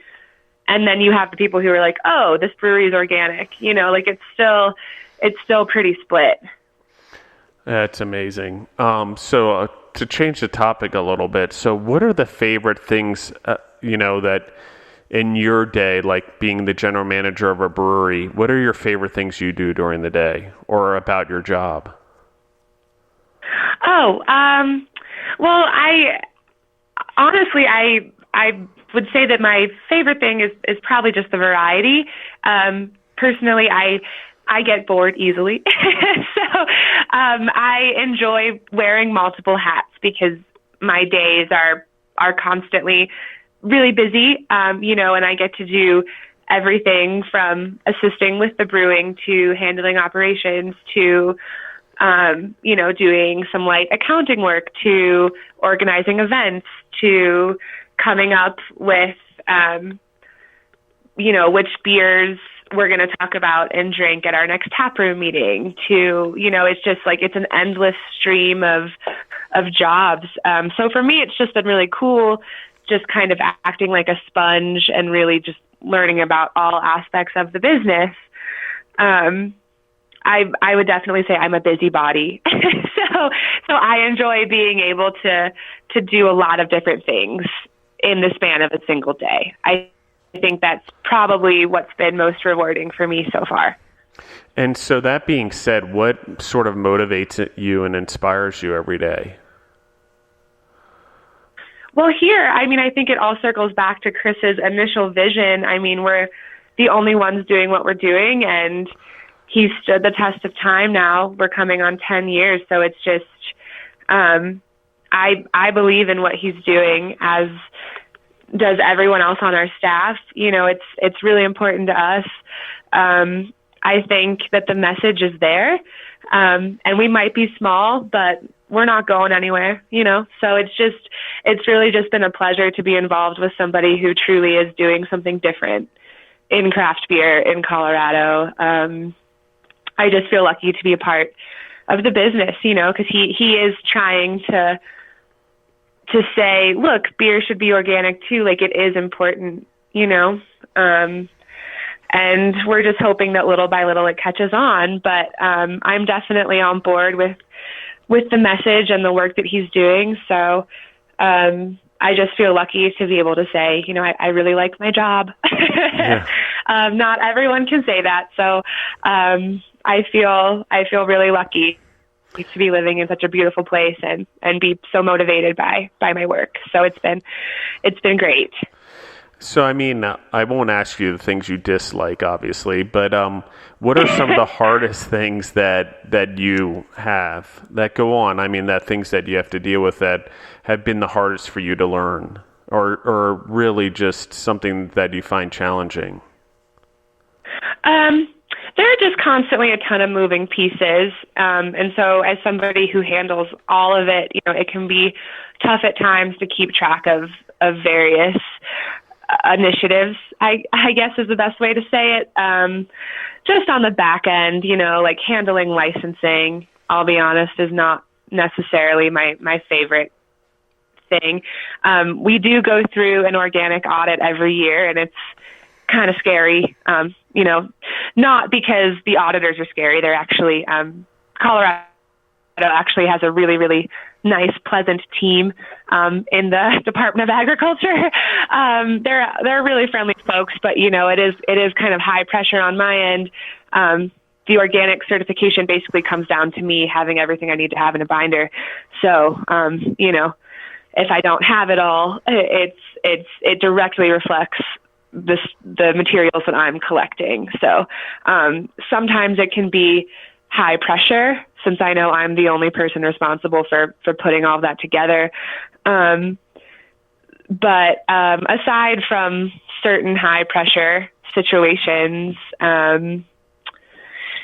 [SPEAKER 2] And then you have the people who are like, oh, this brewery is organic. Like it's still pretty split.
[SPEAKER 1] That's amazing. So to change the topic a little bit, so what are the favorite things, that in your day, like being the general manager of a brewery, what are your favorite things you do during the day or about your job?
[SPEAKER 2] Oh, well, I would say that my favorite thing is probably just the variety. Personally, I get bored easily. So I enjoy wearing multiple hats because my days are constantly really busy, and I get to do everything from assisting with the brewing to handling operations to, doing some light accounting work to organizing events to coming up with, which beers we're going to talk about and drink at our next taproom meeting to, it's just like, it's an endless stream of jobs. So for me, it's just been really cool, just kind of acting like a sponge and really just learning about all aspects of the business. I would definitely say I'm a busybody. So I enjoy being able to do a lot of different things in the span of a single day. I think that's probably what's been most rewarding for me so far.
[SPEAKER 1] And so that being said, what sort of motivates you and inspires you every day?
[SPEAKER 2] Well, here, I think it all circles back to Chris's initial vision. We're the only ones doing what we're doing, and he's stood the test of time now. We're coming on 10 years, so it's just, I believe in what he's doing, as does everyone else on our staff. It's really important to us. I think that the message is there, and we might be small, but we're not going anywhere, So it's really just been a pleasure to be involved with somebody who truly is doing something different in craft beer in Colorado. I just feel lucky to be a part of the business, because he is trying to say, look, beer should be organic too. Like, it is important, and we're just hoping that little by little it catches on. But I'm definitely on board with the message and the work that he's doing. So I just feel lucky to be able to say, I really like my job. Yeah. Not everyone can say that. So I feel really lucky to be living in such a beautiful place and be so motivated by my work. So it's been great.
[SPEAKER 1] So, I won't ask you the things you dislike, obviously, but what are some of the hardest things that you have that go on? That things that you have to deal with that have been the hardest for you to learn, or really just something that you find challenging?
[SPEAKER 2] there are just constantly a ton of moving pieces. And so as somebody who handles all of it, it can be tough at times to keep track of various initiatives, I guess is the best way to say it. Just on the back end, like handling licensing, I'll be honest, is not necessarily my favorite thing. We do go through an organic audit every year, and it's kind of scary, not because the auditors are scary. They're actually, Colorado actually has a really, really nice, pleasant team in the Department of Agriculture. They're really friendly folks, but it is kind of high pressure on my end. The organic certification basically comes down to me having everything I need to have in a binder. So, if I don't have it all, it directly reflects the materials that I'm collecting. So sometimes it can be high pressure, since I know I'm the only person responsible for putting all of that together. But aside from certain high pressure situations,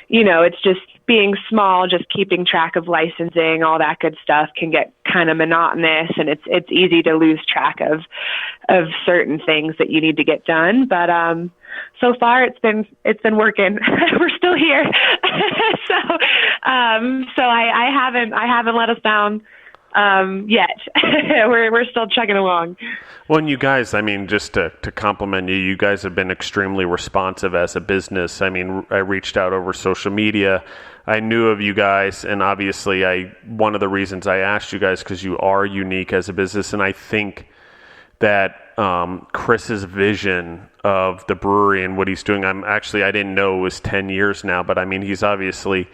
[SPEAKER 2] it's just being small, just keeping track of licensing, all that good stuff can get kind of monotonous, and it's easy to lose track of certain things that you need to get done. But so far it's been working. We're still here. so I haven't let us down yet. We're still chugging along.
[SPEAKER 1] Well, and you guys, just to compliment you, you guys have been extremely responsive as a business. I reached out over social media. I knew of you guys, and obviously one of the reasons I asked you guys, because you are unique as a business, and I think that Chris's vision of the brewery and what he's doing, I didn't know it was 10 years now, but he's obviously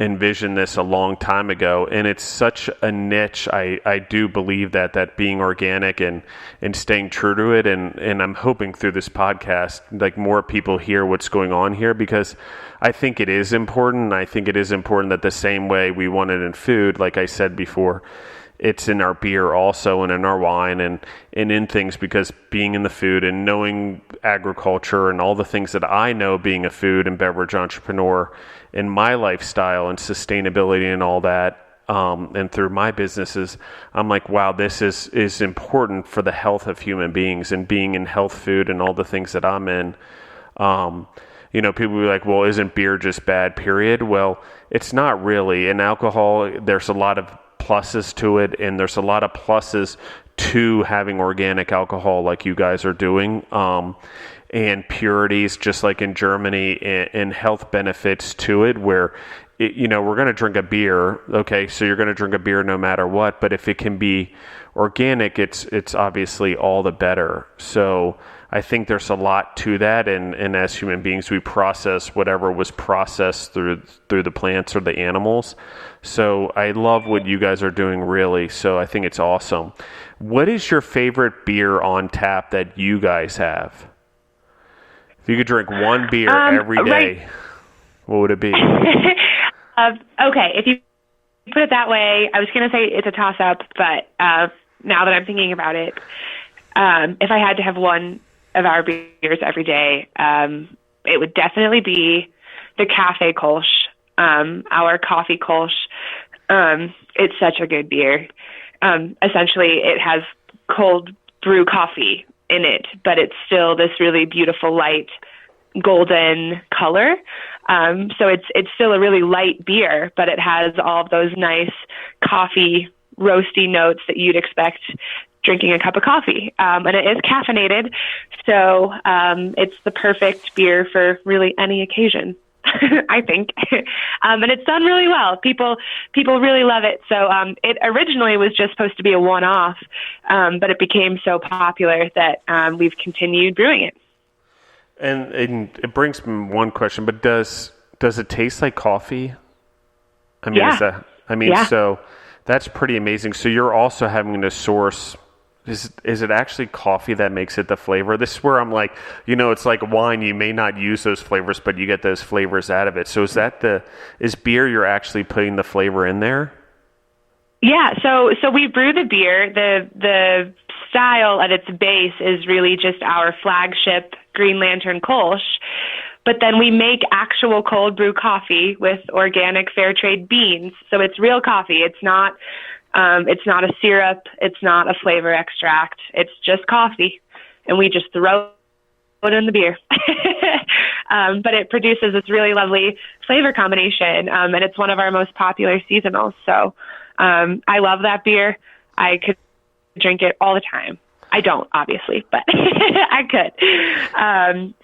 [SPEAKER 1] envisioned this a long time ago, and it's such a niche. I do believe that being organic and staying true to it, and I'm hoping through this podcast, like, more people hear what's going on here, because I think it is important. I think it is important that the same way we want it in food, like I said before, it's in our beer also, and in our wine, and in things, because being in the food and knowing agriculture and all the things that I know, being a food and beverage entrepreneur in my lifestyle and sustainability and all that, and through my businesses, I'm like, wow, this is important for the health of human beings, and being in health food and all the things that I'm in. People be like, well, isn't beer just bad, period? Well, it's not really. In alcohol, there's a lot of pluses to it, and there's a lot of pluses to having organic alcohol like you guys are doing, and purities, just like in Germany, and health benefits to it, where we're going to drink a beer. Okay, so you're going to drink a beer no matter what, but if it can be organic, it's obviously all the better. So I think there's a lot to that, and as human beings, we process whatever was processed through the plants or the animals. So I love what you guys are doing, really. So I think it's awesome. What is your favorite beer on tap that you guys have? If you could drink one beer every day, what would it be?
[SPEAKER 2] Okay, if you put it that way, I was going to say it's a toss-up, but now that I'm thinking about it, if I had to have one of our beers every day, it would definitely be the Cafe Kolsch, our coffee Kolsch. It's such a good beer. Essentially, it has cold brew coffee in it, but it's still this really beautiful light golden color. So it's still a really light beer, but it has all of those nice coffee roasty notes that you'd expect drinking a cup of coffee. And it is caffeinated, so it's the perfect beer for really any occasion, I think. And it's done really well. People really love it. So it originally was just supposed to be a one-off, but it became so popular that we've continued brewing it.
[SPEAKER 1] And it brings me one question, but does it taste like coffee?
[SPEAKER 2] Yeah.
[SPEAKER 1] So that's pretty amazing. So you're also having to source. Is it actually coffee that makes it the flavor? This is where I'm like, it's like wine. You may not use those flavors, but you get those flavors out of it. So is beer you're actually putting the flavor in there?
[SPEAKER 2] Yeah. So we brew the beer. The style at its base is really just our flagship Green Lantern Kolsch. But then we make actual cold brew coffee with organic fair trade beans. So it's real coffee. It's not a syrup. It's not a flavor extract. It's just coffee. And we just throw it in the beer. But it produces this really lovely flavor combination. And it's one of our most popular seasonals. So I love that beer. I could drink it all the time. I don't, obviously, but I could.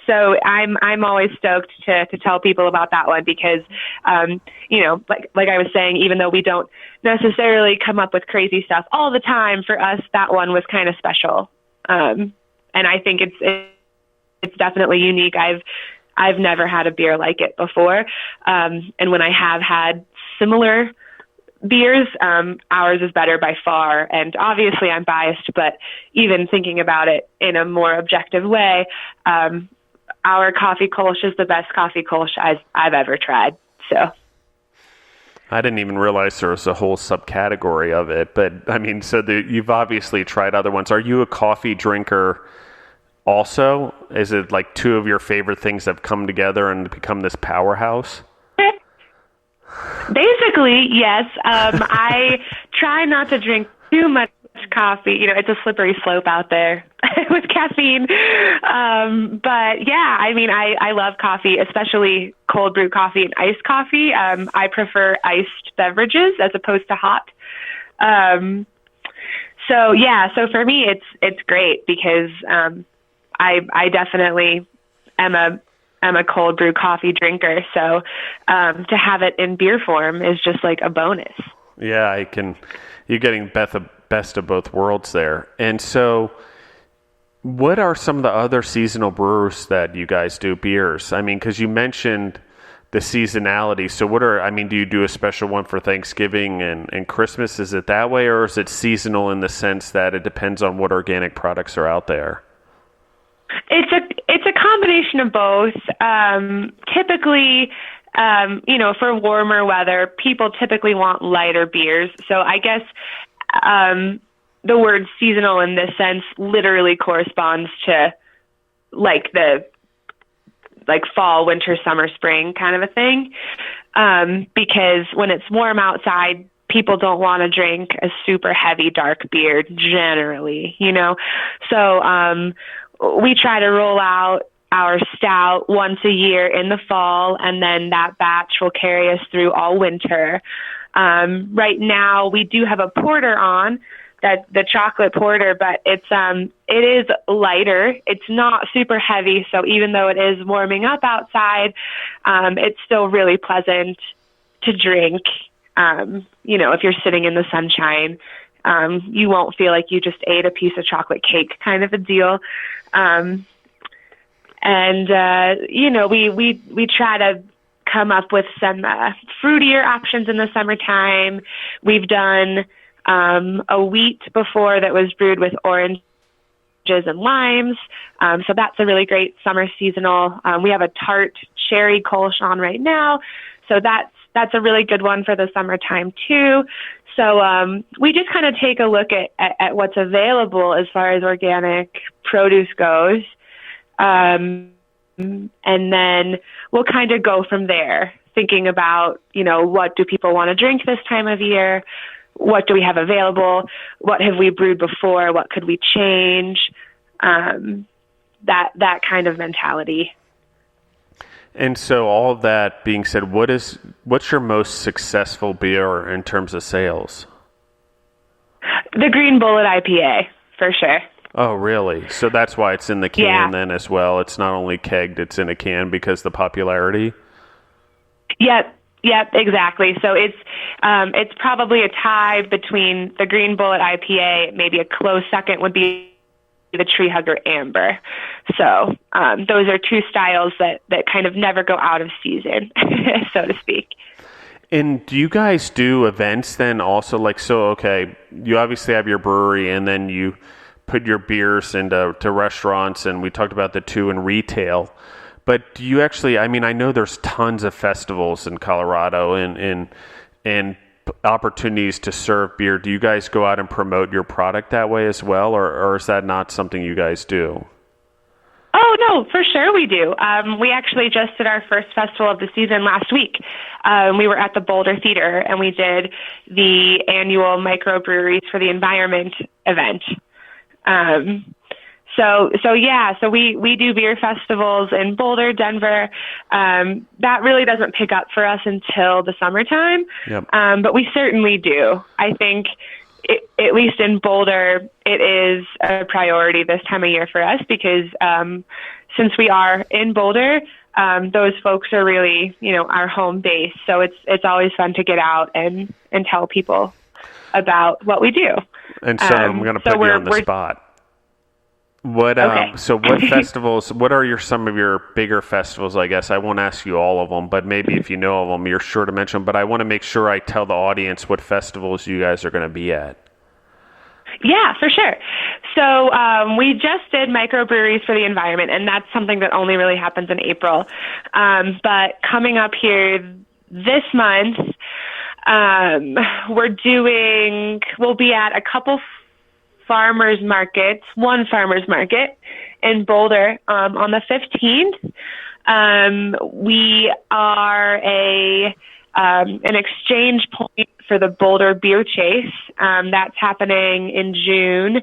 [SPEAKER 2] So I'm always stoked to tell people about that one because, like I was saying, even though we don't necessarily come up with crazy stuff all the time, for us, that one was kind of special. And I think it's definitely unique. I've never had a beer like it before. And when I have had similar beers, ours is better by far. And obviously I'm biased, but even thinking about it in a more objective way, our coffee kolsch is the best coffee kolsch I've ever tried. So
[SPEAKER 1] I didn't even realize there was a whole subcategory of it, but I mean, so you've obviously tried other ones. Are you a coffee drinker also? Is it like two of your favorite things have come together and become this powerhouse?
[SPEAKER 2] Basically, yes. I try not to drink too much coffee. It's a slippery slope out there with caffeine. But yeah, I mean, I love coffee, especially cold brew coffee and iced coffee. I prefer iced beverages as opposed to hot. So for me, it's great because I definitely am a cold brew coffee drinker. So to have it in beer form is just like a bonus.
[SPEAKER 1] Yeah, you're getting best of both worlds there. And so what are some of the other seasonal brews that you guys do, beers? I mean, because you mentioned the seasonality. So do you do a special one for Thanksgiving and Christmas? Is it that way, or is it seasonal in the sense that it depends on what organic products are out there?
[SPEAKER 2] It's a combination of both. Typically, for warmer weather, people typically want lighter beers. So I guess the word seasonal in this sense literally corresponds to the fall, winter, summer, spring kind of a thing. Because when it's warm outside, people don't want to drink a super heavy, dark beer generally, So we try to roll out our stout once a year in the fall, and then that batch will carry us through all winter. Right now, we do have a porter on, the chocolate porter, but it is lighter. It's not super heavy, so even though it is warming up outside, it's still really pleasant to drink. If you're sitting in the sunshine, you won't feel like you just ate a piece of chocolate cake kind of a deal. We try to come up with some fruitier options in the summertime. We've done a wheat before that was brewed with oranges and limes. So that's a really great summer seasonal. We have a tart cherry kolsch on right now. So that's a really good one for the summertime too. So we just kind of take a look at what's available as far as organic produce goes. And then we'll kind of go from there, thinking about, what do people want to drink this time of year? What do we have available? What have we brewed before? What could we change? That kind of mentality.
[SPEAKER 1] And so all of that being said, what's your most successful beer in terms of sales?
[SPEAKER 2] The Green Bullet IPA, for sure.
[SPEAKER 1] Oh, really? So that's why it's in the can then as well. It's not only kegged, it's in a can because the popularity?
[SPEAKER 2] Yep, exactly. So it's probably a tie between the Green Bullet IPA. Maybe a close second would be the Tree Hugger Amber. So those are two styles that kind of never go out of season, so to speak.
[SPEAKER 1] And do you guys do events then also? You obviously have your brewery and then you put your beers into restaurants, and we talked about the two in retail. But do you actually, I know there's tons of festivals in Colorado and opportunities to serve beer. Do you guys go out and promote your product that way as well, or is that not something you guys do?
[SPEAKER 2] Oh, Oh, no, for sure we do. We actually just did our first festival of the season last week. We were at the Boulder Theater, and we did the annual Microbreweries for the Environment event. So we do beer festivals in Boulder, Denver. That really doesn't pick up for us until the summertime.
[SPEAKER 1] Yep.
[SPEAKER 2] But we certainly do. I think at least in Boulder, it is a priority this time of year for us because since we are in Boulder, those folks are really, our home base. So it's always fun to get out and tell people about what we do.
[SPEAKER 1] And so I'm going to put you on the spot. So what festivals, what are some of your bigger festivals, I guess? I won't ask you all of them, but maybe if you know of them, you're sure to mention them. But I want to make sure I tell the audience what festivals you guys are going to be at.
[SPEAKER 2] Yeah, for sure. So we just did Microbreweries for the Environment, and that's something that only really happens in April. But coming up here this month, we'll be at a couple one farmers market in Boulder on the 15th. We are an exchange point for the Boulder Beer Chase. That's happening in June.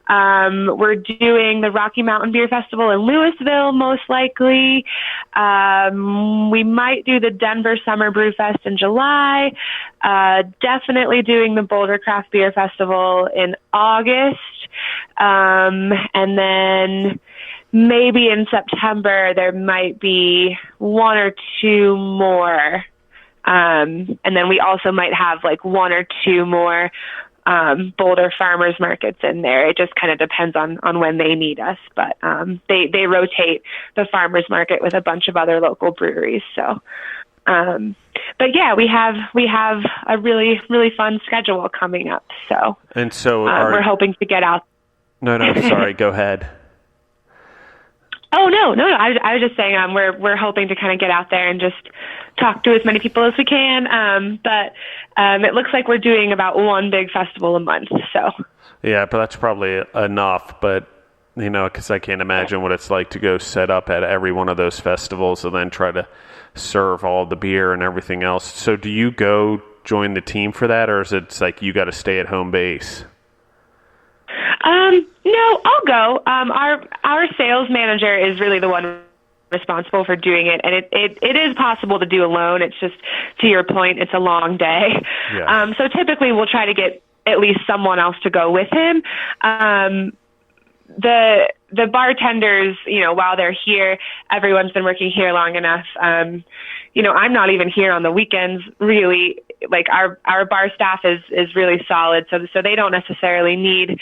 [SPEAKER 2] We're doing the Rocky Mountain Beer Festival in Louisville, most likely. We might do the Denver Summer Brew Fest in July. Definitely doing the Boulder Craft Beer Festival in August. And then maybe in September, there might be one or two more. And then we also might have like one or two more Boulder farmers markets in there. It just kind of depends on when they need us, but they rotate the farmers market with a bunch of other local breweries. So, but yeah, we have a really, really fun schedule coming up. So, we're hoping to get out.
[SPEAKER 1] No, sorry, go ahead.
[SPEAKER 2] Oh, no. I was just saying we're hoping to kind of get out there and just talk to as many people as we can. But it looks like we're doing about one big festival a month. So
[SPEAKER 1] yeah, but that's probably enough. But, because I can't imagine what it's like to go set up at every one of those festivals and then try to serve all the beer and everything else. So do you go join the team for that, or is it like you got to stay at home base?
[SPEAKER 2] No, I'll go. Our sales manager is really the one responsible for doing it, and it is possible to do alone. It's just, to your point, it's a long day. Yeah. So typically we'll try to get at least someone else to go with him. The bartenders, while they're here, everyone's been working here long enough. I'm not even here on the weekends, really. Like our bar staff is really solid, so they don't necessarily need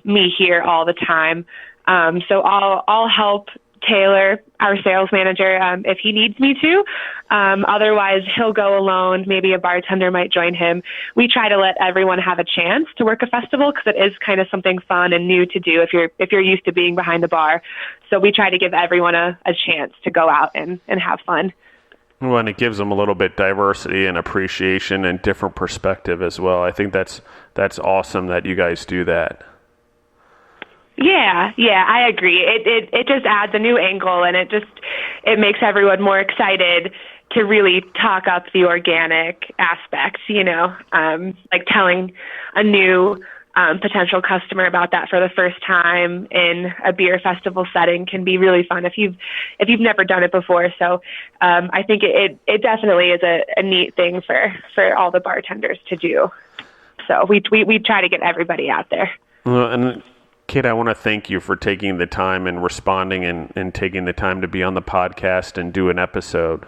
[SPEAKER 2] me here all the time. So I'll help Taylor, our sales manager, if he needs me to. Otherwise, he'll go alone. Maybe a bartender might join him. We try to let everyone have a chance to work a festival because it is kind of something fun and new to do if you're used to being behind the bar. So we try to give everyone a chance to go out and have fun.
[SPEAKER 1] Well, and it gives them a little bit diversity and appreciation and different perspective as well. I think that's awesome that you guys do that.
[SPEAKER 2] Yeah, I agree. It just adds a new angle, and it makes everyone more excited to really talk up the organic aspects, like telling a new potential customer about that for the first time in a beer festival setting can be really fun if you've never done it before. So I think it definitely is a neat thing for all the bartenders to do. So we try to get everybody out there.
[SPEAKER 1] Well, and Kit, I want to thank you for taking the time and responding and taking the time to be on the podcast and do an episode.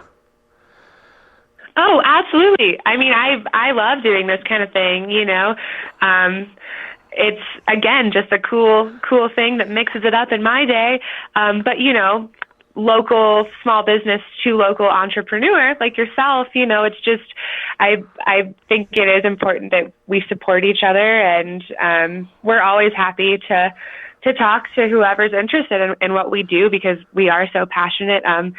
[SPEAKER 2] Oh, absolutely. I mean, I love doing this kind of thing, It's, again, just a cool thing that mixes it up in my day. But, local small business to local entrepreneur like yourself, it's just, I think it is important that we support each other, and we're always happy to talk to whoever's interested in what we do because we are so passionate. I'm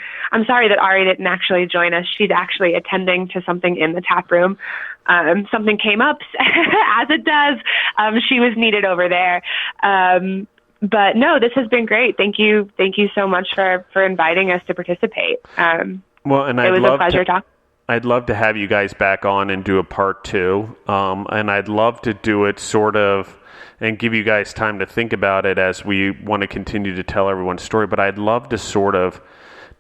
[SPEAKER 2] sorry that Ari didn't actually join us. She's actually attending to something in the tap room. Something came up as it does. She was needed over there. but no, this has been great. Thank you so much for inviting us to participate.
[SPEAKER 1] Well, and
[SPEAKER 2] it was a pleasure talking.
[SPEAKER 1] I'd love to have you guys back on and do a part 2. And I'd love to do it sort of and give you guys time to think about it as we want to continue to tell everyone's story. But I'd love to sort of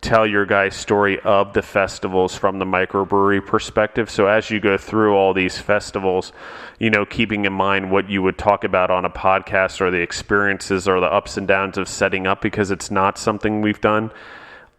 [SPEAKER 1] tell your guys' story of the festivals from the microbrewery perspective. So as you go through all these festivals, keeping in mind what you would talk about on a podcast or the experiences or the ups and downs of setting up, because it's not something we've done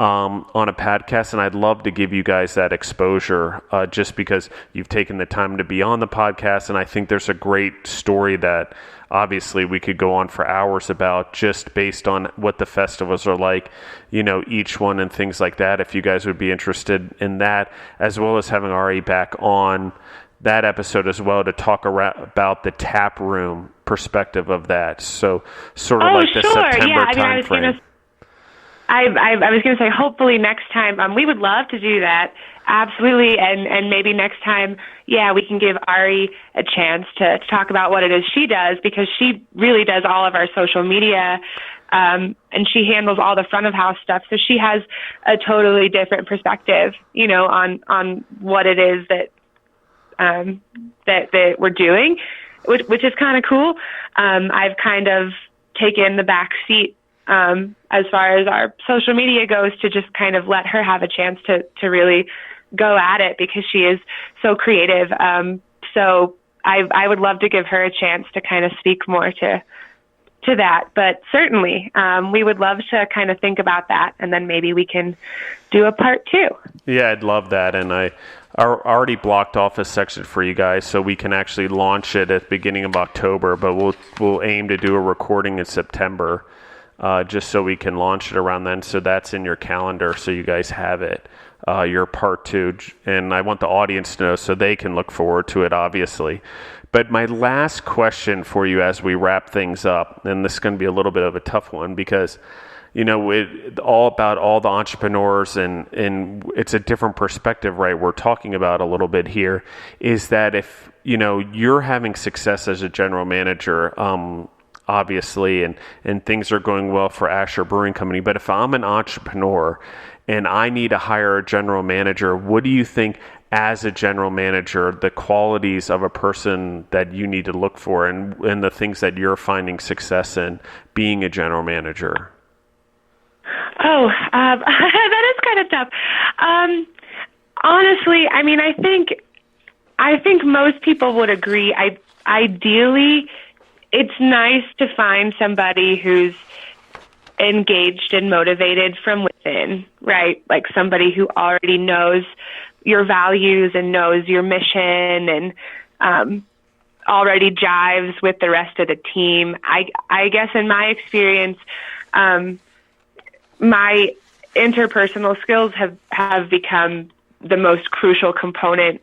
[SPEAKER 1] on a podcast. And I'd love to give you guys that exposure just because you've taken the time to be on the podcast. And I think there's a great story that obviously we could go on for hours about, just based on what the festivals are like, each one and things like that, if you guys would be interested in that, as well as having Ari back on that episode as well to talk about the tap room perspective of that. So sort of the September timeframe.
[SPEAKER 2] I was going to say, hopefully next time, we would love to do that. Absolutely. And maybe next time, we can give Ari a chance to talk about what it is she does, because she really does all of our social media, and she handles all the front of house stuff. So she has a totally different perspective, on what it is that we're doing, which is kind of cool. I've kind of taken the back seat as far as our social media goes, to just kind of let her have a chance to really go at it, because she is so creative. So I would love to give her a chance to kind of speak more to that. But certainly, we would love to kind of think about that, and then maybe we can do a part 2.
[SPEAKER 1] Yeah, I'd love that. And I already blocked off a section for you guys, so we can actually launch it at the beginning of October, but we'll aim to do a recording in September. Just so we can launch it around then. So that's in your calendar, so you guys have it, your part 2. And I want the audience to know so they can look forward to it, obviously. But my last question for you as we wrap things up, and this is going to be a little bit of a tough one, because, it's all about all the entrepreneurs, and it's a different perspective, right? We're talking about a little bit here, is that if, you're having success as a general manager, obviously, and things are going well for Asher Brewing Company. But if I'm an entrepreneur and I need to hire a general manager, what do you think, as a general manager, the qualities of a person that you need to look for, and the things that you're finding success in being a general manager?
[SPEAKER 2] Oh, that is kind of tough. Honestly, I mean, I think most people would agree. Ideally, it's nice to find somebody who's engaged and motivated from within, right? Like somebody who already knows your values and knows your mission, and already jives with the rest of the team. I guess in my experience, my interpersonal skills have become the most crucial component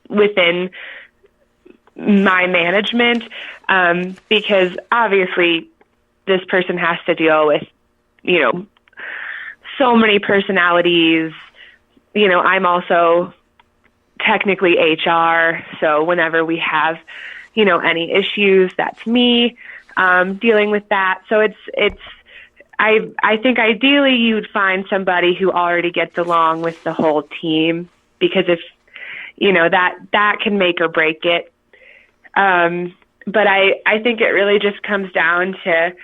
[SPEAKER 2] within my management, because obviously this person has to deal with, so many personalities. I'm also technically HR, so whenever we have, any issues, that's me dealing with that. So I think ideally you'd find somebody who already gets along with the whole team, because if, that can make or break it. But I think it really just comes down to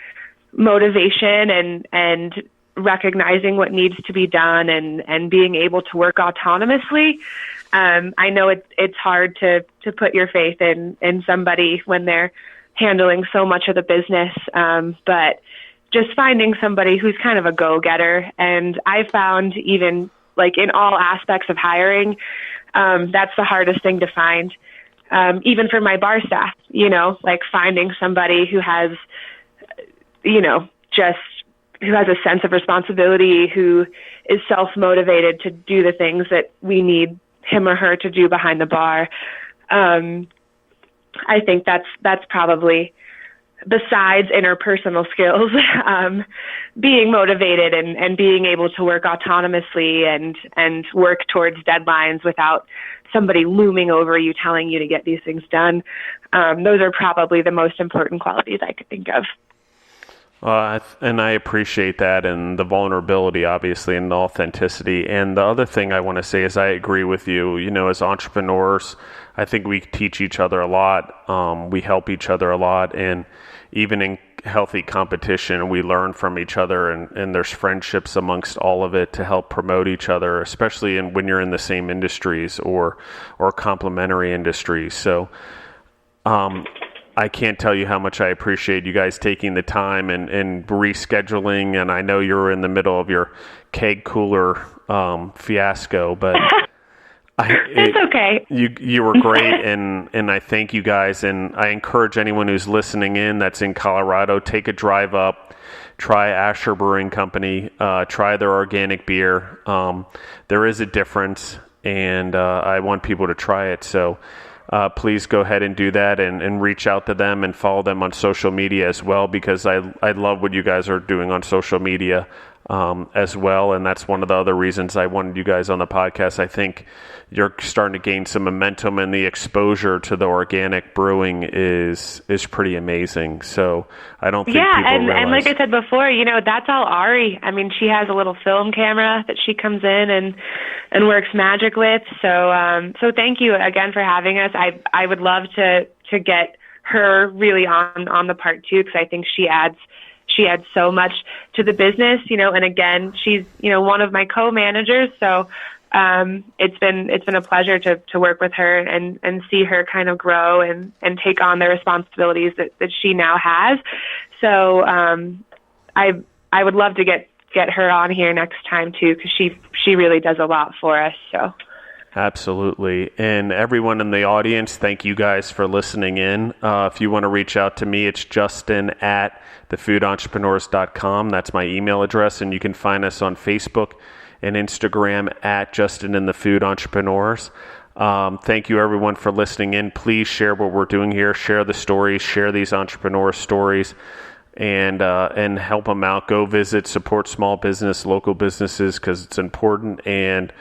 [SPEAKER 2] motivation and recognizing what needs to be done, and being able to work autonomously. I know it's hard to put your faith in somebody when they're handling so much of the business. But just finding somebody who's kind of a go-getter. And I found, even like in all aspects of hiring, that's the hardest thing to find. Even for my bar staff, like finding somebody who has, who has a sense of responsibility, who is self-motivated to do the things that we need him or her to do behind the bar. I think that's probably, besides interpersonal skills, being motivated and being able to work autonomously and work towards deadlines without somebody looming over you telling you to get these things done. Those are probably the most important qualities I could think of.
[SPEAKER 1] And I appreciate that and the vulnerability, obviously, and the authenticity. And the other thing I want to say is I agree with you. You know, as entrepreneurs, I think we teach each other a lot. We help each other a lot. And even in healthy competition, we learn from each other. And there's friendships amongst all of it to help promote each other, especially when you're in the same industries or complementary industries. So, I can't tell you how much I appreciate you guys taking the time and rescheduling. And I know you're in the middle of your keg cooler fiasco, but
[SPEAKER 2] it's okay.
[SPEAKER 1] You were great, and I thank you guys. And I encourage anyone who's listening in that's in Colorado, take a drive up, try Asher Brewing Company, try their organic beer. There is a difference, and I want people to try it. So. Please go ahead and do that and reach out to them and follow them on social media as well, because I love what you guys are doing on social media as well. And that's one of the other reasons I wanted you guys on the podcast. I think you're starting to gain some momentum, and the exposure to the organic brewing is pretty amazing. So I don't think people realize.
[SPEAKER 2] And like I said before, you know, that's all Ari. I mean, she has a little film camera that she comes in and works magic with. So thank you again for having us. I would love to get her really on the part too, because I think she adds so much to the business, you know. And again, she's, you know, one of my co-managers, so it's been a pleasure to work with her and see her kind of grow and take on the responsibilities that she now has. So I would love to get her on here next time too, because she really does a lot for us. So.
[SPEAKER 1] Absolutely. And everyone in the audience, thank you guys for listening in. If you want to reach out to me, it's justin@thefoodentrepreneurs.com. That's my email address. And you can find us on Facebook and Instagram at Justin and the Food Entrepreneurs. Thank you everyone for listening in. Please share what we're doing here. Share the stories. Share these entrepreneur stories. And help them out. Go visit, support small business, local businesses, because it's important. And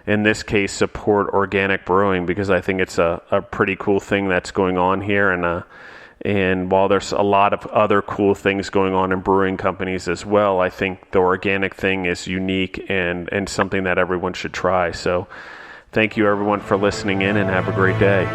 [SPEAKER 1] in this case, support organic brewing, because I think it's a pretty cool thing that's going on here. And while there's a lot of other cool things going on in brewing companies as well, I think the organic thing is unique and something that everyone should try. So thank you everyone for listening in, and have a great day.